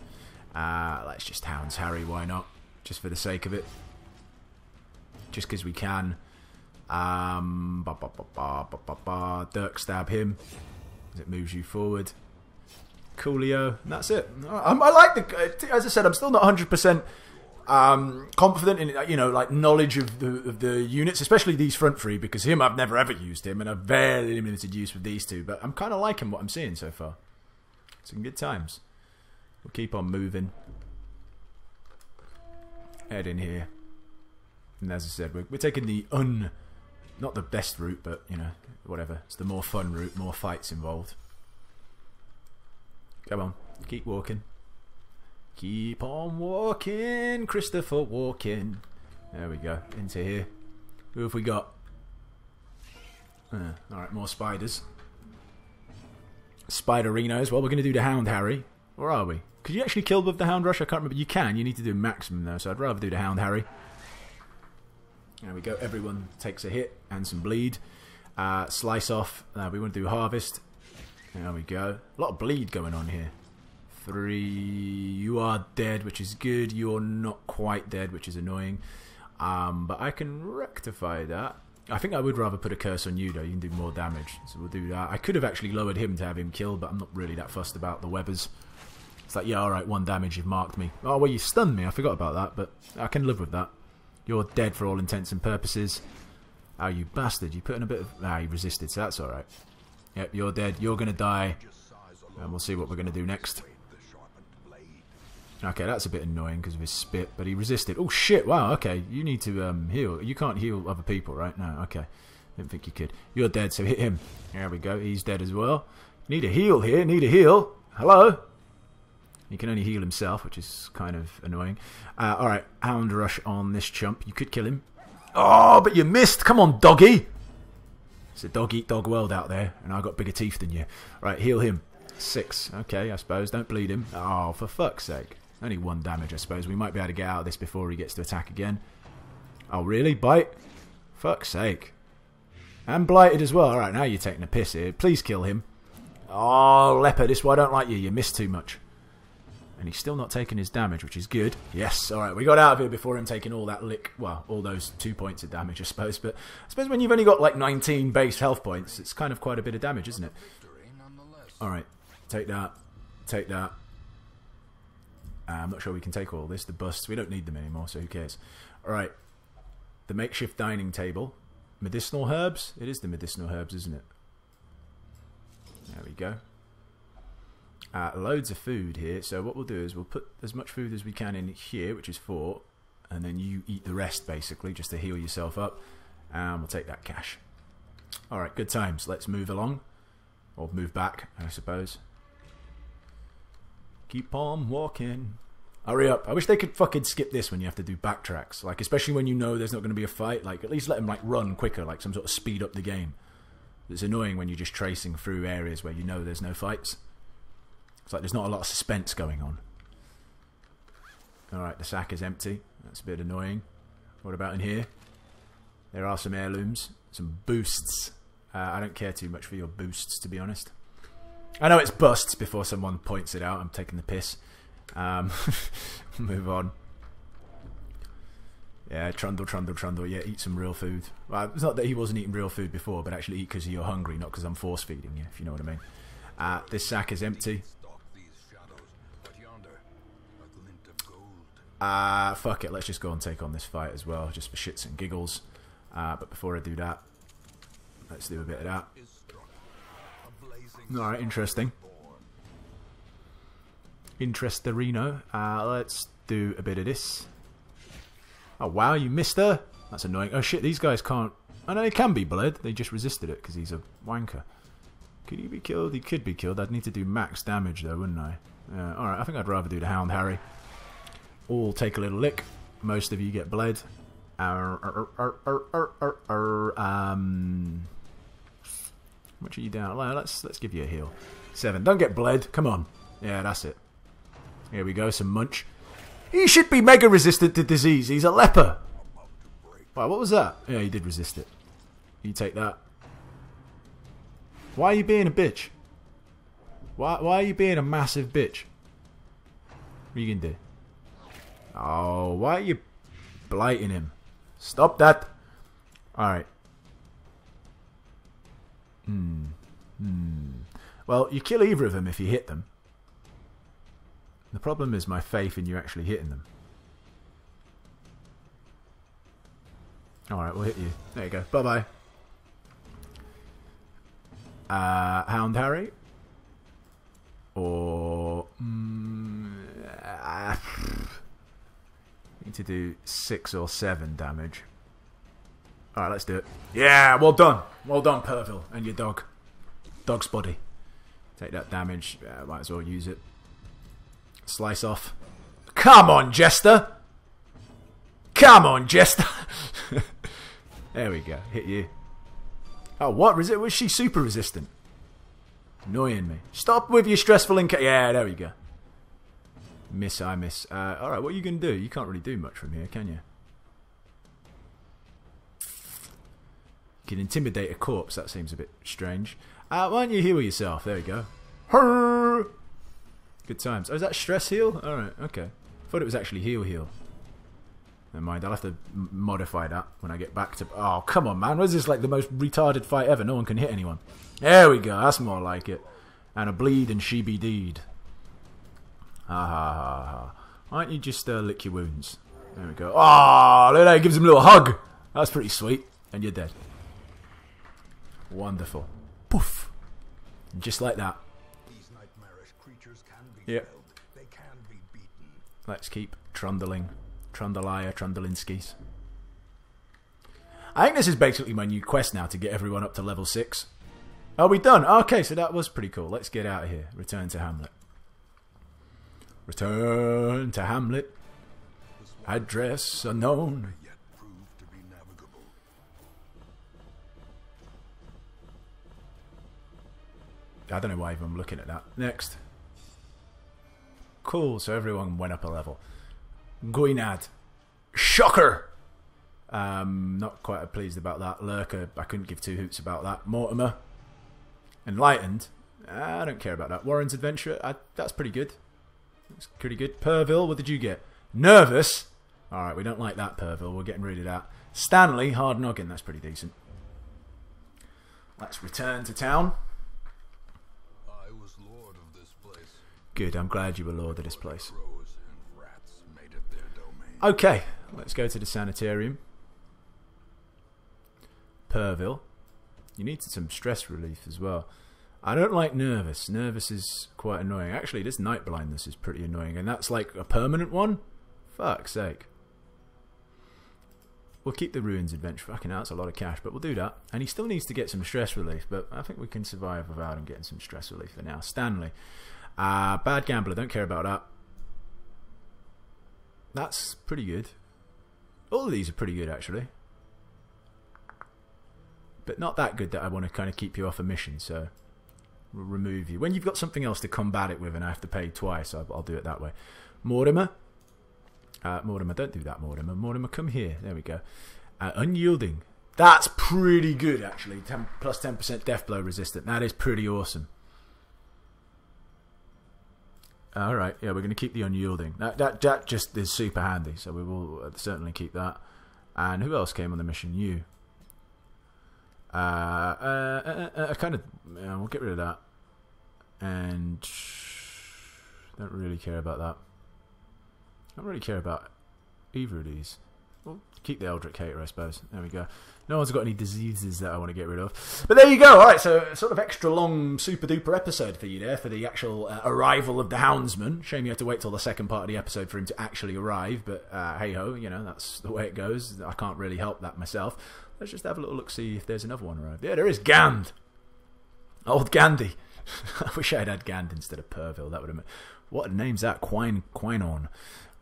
Let's just Hounds Harry, why not? Just for the sake of it. Just because we can. Dirk stab him. As it moves you forward. Coolio. And that's it. I like the... As I said, I'm still not 100% confident in, you know, like knowledge of the units, especially these front three, because him, I've never ever used him, and I've very limited use with these two, but I'm kind of liking what I'm seeing so far. Some good times. We'll keep on moving. Head in here. And as I said, we're taking the not the best route, but, you know, whatever. It's the more fun route, more fights involved. Come on, keep walking. Keep on walking, Christopher walking. There we go, into here. Who have we got? Alright, more spiders. Spiderinos. Well, we're going to do the Hound Harry. Where are we? Could you actually kill with the Hound Rush? I can't remember. You can. You need to do maximum though, so I'd rather do the Hound Harry. There we go. Everyone takes a hit and some bleed. Slice off. We want to do Harvest. There we go. A lot of bleed going on here. 3. You are dead, which is good. You're not quite dead, which is annoying. But I can rectify that. I think I would rather put a curse on you, though. You can do more damage. So we'll do that. I could have actually lowered him to have him killed, but I'm not really that fussed about the Webbers. It's like, yeah, alright, 1 damage, you've marked me. Oh, well, you stunned me. I forgot about that, but I can live with that. You're dead for all intents and purposes. Oh, you bastard. You put in a bit of... Ah, you resisted, so that's alright. Yep, you're dead. You're going to die. And we'll see what we're going to do next. Okay, that's a bit annoying because of his spit, but he resisted. Oh, shit. Wow, okay. You need to heal. You can't heal other people, right? No, okay. Didn't think you could. You're dead, so hit him. There we go. He's dead as well. Need a heal here. Need a heal. Hello? He can only heal himself, which is kind of annoying. Alright, Hound Rush on this chump. You could kill him. Oh, but you missed. Come on, doggy. It's a dog-eat-dog world out there, and I've got bigger teeth than you. Right, heal him. 6. Okay, I suppose. Don't bleed him. Oh, for fuck's sake. Only 1 damage, I suppose. We might be able to get out of this before he gets to attack again. Oh, really? Bite? Fuck's sake. And blighted as well. Alright, now you're taking a piss here. Please kill him. Oh, Leopard, this is why I don't like you. You missed too much. And he's still not taking his damage, which is good. Yes, alright, we got out of here before him taking all that lick. Well, all those 2 points of damage, I suppose. But I suppose when you've only got like 19 base health points, it's kind of quite a bit of damage, isn't it? Alright, take that. Take that. I'm not sure we can take all this. The busts, we don't need them anymore, so who cares? Alright, the makeshift dining table. Medicinal herbs? It is the medicinal herbs, isn't it? There we go. Loads of food here, so what we'll do is we'll put as much food as we can in here, which is 4, and then you eat the rest basically just to heal yourself up, and we'll take that cash. Alright, good times. Let's move along, or move back, I suppose. Keep on walking. Hurry up. I wish they could fucking skip this when you have to do backtracks, like especially when you know there's not going to be a fight. Like at least let them like run quicker, like some sort of speed up the game. It's annoying when you're just tracing through areas where you know there's no fights. It's like there's not a lot of suspense going on. Alright, the sack is empty. That's a bit annoying. What about in here? There are some heirlooms. Some boosts. I don't care too much for your boosts, to be honest. I know it's busts before someone points it out. I'm taking the piss. Move on. Yeah, trundle, trundle, trundle. Yeah, eat some real food. Well, it's not that he wasn't eating real food before, but actually eat because you're hungry, not because I'm force feeding you, if you know what I mean. This sack is empty. Fuck it, let's just go and take on this fight as well, just for shits and giggles. But before I do that, let's do a bit of that. Alright, interesting. Interesterino. Let's do a bit of this. Oh wow, you missed her? That's annoying. Oh shit, these guys can't... I know they can be bled, they just resisted it because he's a wanker. Could he be killed? He could be killed. I'd need to do max damage though, wouldn't I? Alright, I think I'd rather do the Hound Harry. All take a little lick. Most of you get bled. How much are you down? Well, let's give you a heal. 7. Don't get bled. Come on. Yeah, that's it. Here we go. Some munch. He should be mega resistant to disease. He's a leper. Wow, what was that? Yeah, he did resist it. You take that. Why are you being a bitch? Why are you being a massive bitch? What are you gonna do? Oh, why are you blighting him? Stop that! Alright. Well, you kill either of them if you hit them. The problem is my faith in you actually hitting them. Alright, we'll hit you. There you go. Bye-bye. Hound Harry? Or... need to do 6 or 7 damage. Alright, let's do it. Yeah, well done. Well done, Perville. And your dog. Dog's body. Take that damage. Might as well use it. Slice off. Come on, Jester! Come on, Jester! There we go. Hit you. Oh, what? Was she super resistant? Annoying me. Stop with your stressful Yeah, there we go. Miss, I miss. Alright, what are you going to do? You can't really do much from here, can you? You can intimidate a corpse. That seems a bit strange. Why don't you heal yourself? There we go. Hurr! Good times. Oh, is that stress heal? Alright, okay. Thought it was actually heal. Never mind, I'll have to modify that when I get back to... Oh, come on, man. Was this like the most retarded fight ever? No one can hit anyone. There we go. That's more like it. And a bleed and she be deed. Ha ha ha ha. Why don't you just lick your wounds? There we go. Oh, look at that. He gives him a little hug. That's pretty sweet. And you're dead. Wonderful. Poof. Just like that. These nightmarish creatures can be yep. killed. They can be beaten. Let's keep trundling. Trundleia, Trundelinskis. I think this is basically my new quest now to get everyone up to level 6. Are we done? Okay, so that was pretty cool. Let's get out of here. Return to Hamlet. Return to Hamlet. Address unknown. Yet proved to be navigable. I don't know why even I'm looking at that. Next. Cool, so everyone went up a level. Guinad. Shocker! Not quite pleased about that. Lurker, I couldn't give 2 hoots about that. Mortimer. Enlightened. I don't care about that. Warren's Adventure. That's pretty good. That's pretty good. Perville, what did you get? Nervous. Alright, we don't like that, Perville. We're getting rid of that. Stanley, Hard Noggin. That's pretty decent. Let's return to town. I was lord of this place. Good, I'm glad you were lord of this place. Crows and rats made it their domain. Okay, let's go to the sanitarium. Perville. You need some stress relief as well. I don't like nervous. Nervous is quite annoying. Actually, this night blindness is pretty annoying. And that's like a permanent one? Fuck's sake. We'll keep the ruins adventure. Fucking hell, that's a lot of cash, but we'll do that. And he still needs to get some stress relief, but I think we can survive without him getting some stress relief for now. Stanley. Bad gambler. Don't care about that. That's pretty good. All of these are pretty good, actually. But not that good that I want to kind of keep you off a mission, so we'll remove you. When you've got something else to combat it with and I have to pay twice, I'll do it that way. Mortimer. Mortimer, don't do that, Mortimer. Mortimer, come here. There we go. Unyielding. That's pretty good, actually. Plus 10% death blow resistant. That is pretty awesome. Alright, yeah, we're going to keep the unyielding. That just is super handy, so we will certainly keep that. And who else came on the mission? You. Kind of, we'll get rid of that. And don't really care about that. Don't really care about either of these. We'll keep the Eldritch Hater, I suppose. There we go. No one's got any diseases that I want to get rid of. But there you go. Alright, so sort of extra long, super duper episode for you there for the actual arrival of the Houndsman. Shame you had to wait till the second part of the episode for him to actually arrive. But hey ho, you know, that's the way it goes. I can't really help that myself. Let's just have a little look, see if there's another one arrived. Yeah, there is. Gand. Old Gandhi. I wish I had Gand instead of Perville. That would have been... What name's that? Quinon.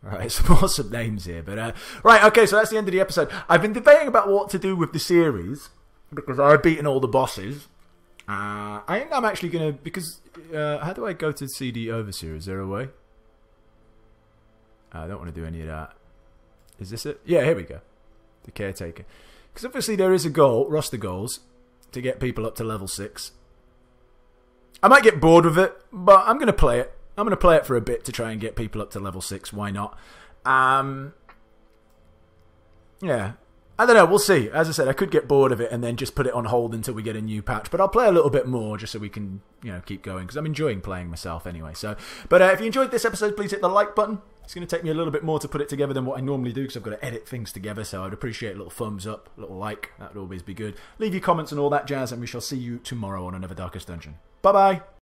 Right, some awesome names here. But right, okay, so that's the end of the episode. I've been debating about what to do with the series because I've beaten all the bosses. I think I'm actually going to... Because how do I go to see the Overseer? Is there a way? I don't want to do any of that. Is this it? Yeah, here we go. The Caretaker. Because obviously there is a goal, roster goals, to get people up to level 6. I might get bored with it, but I'm going to play it. I'm going to play it for a bit to try and get people up to level 6. Why not? Yeah. I don't know, we'll see. As I said, I could get bored of it and then just put it on hold until we get a new patch. But I'll play a little bit more just so we can, keep going. Because I'm enjoying playing myself anyway. But if you enjoyed this episode, please hit the like button. It's going to take me a little bit more to put it together than what I normally do because I've got to edit things together. So I'd appreciate a little thumbs up, a little like. That would always be good. Leave your comments and all that jazz. And we shall see you tomorrow on another Darkest Dungeon. Bye-bye.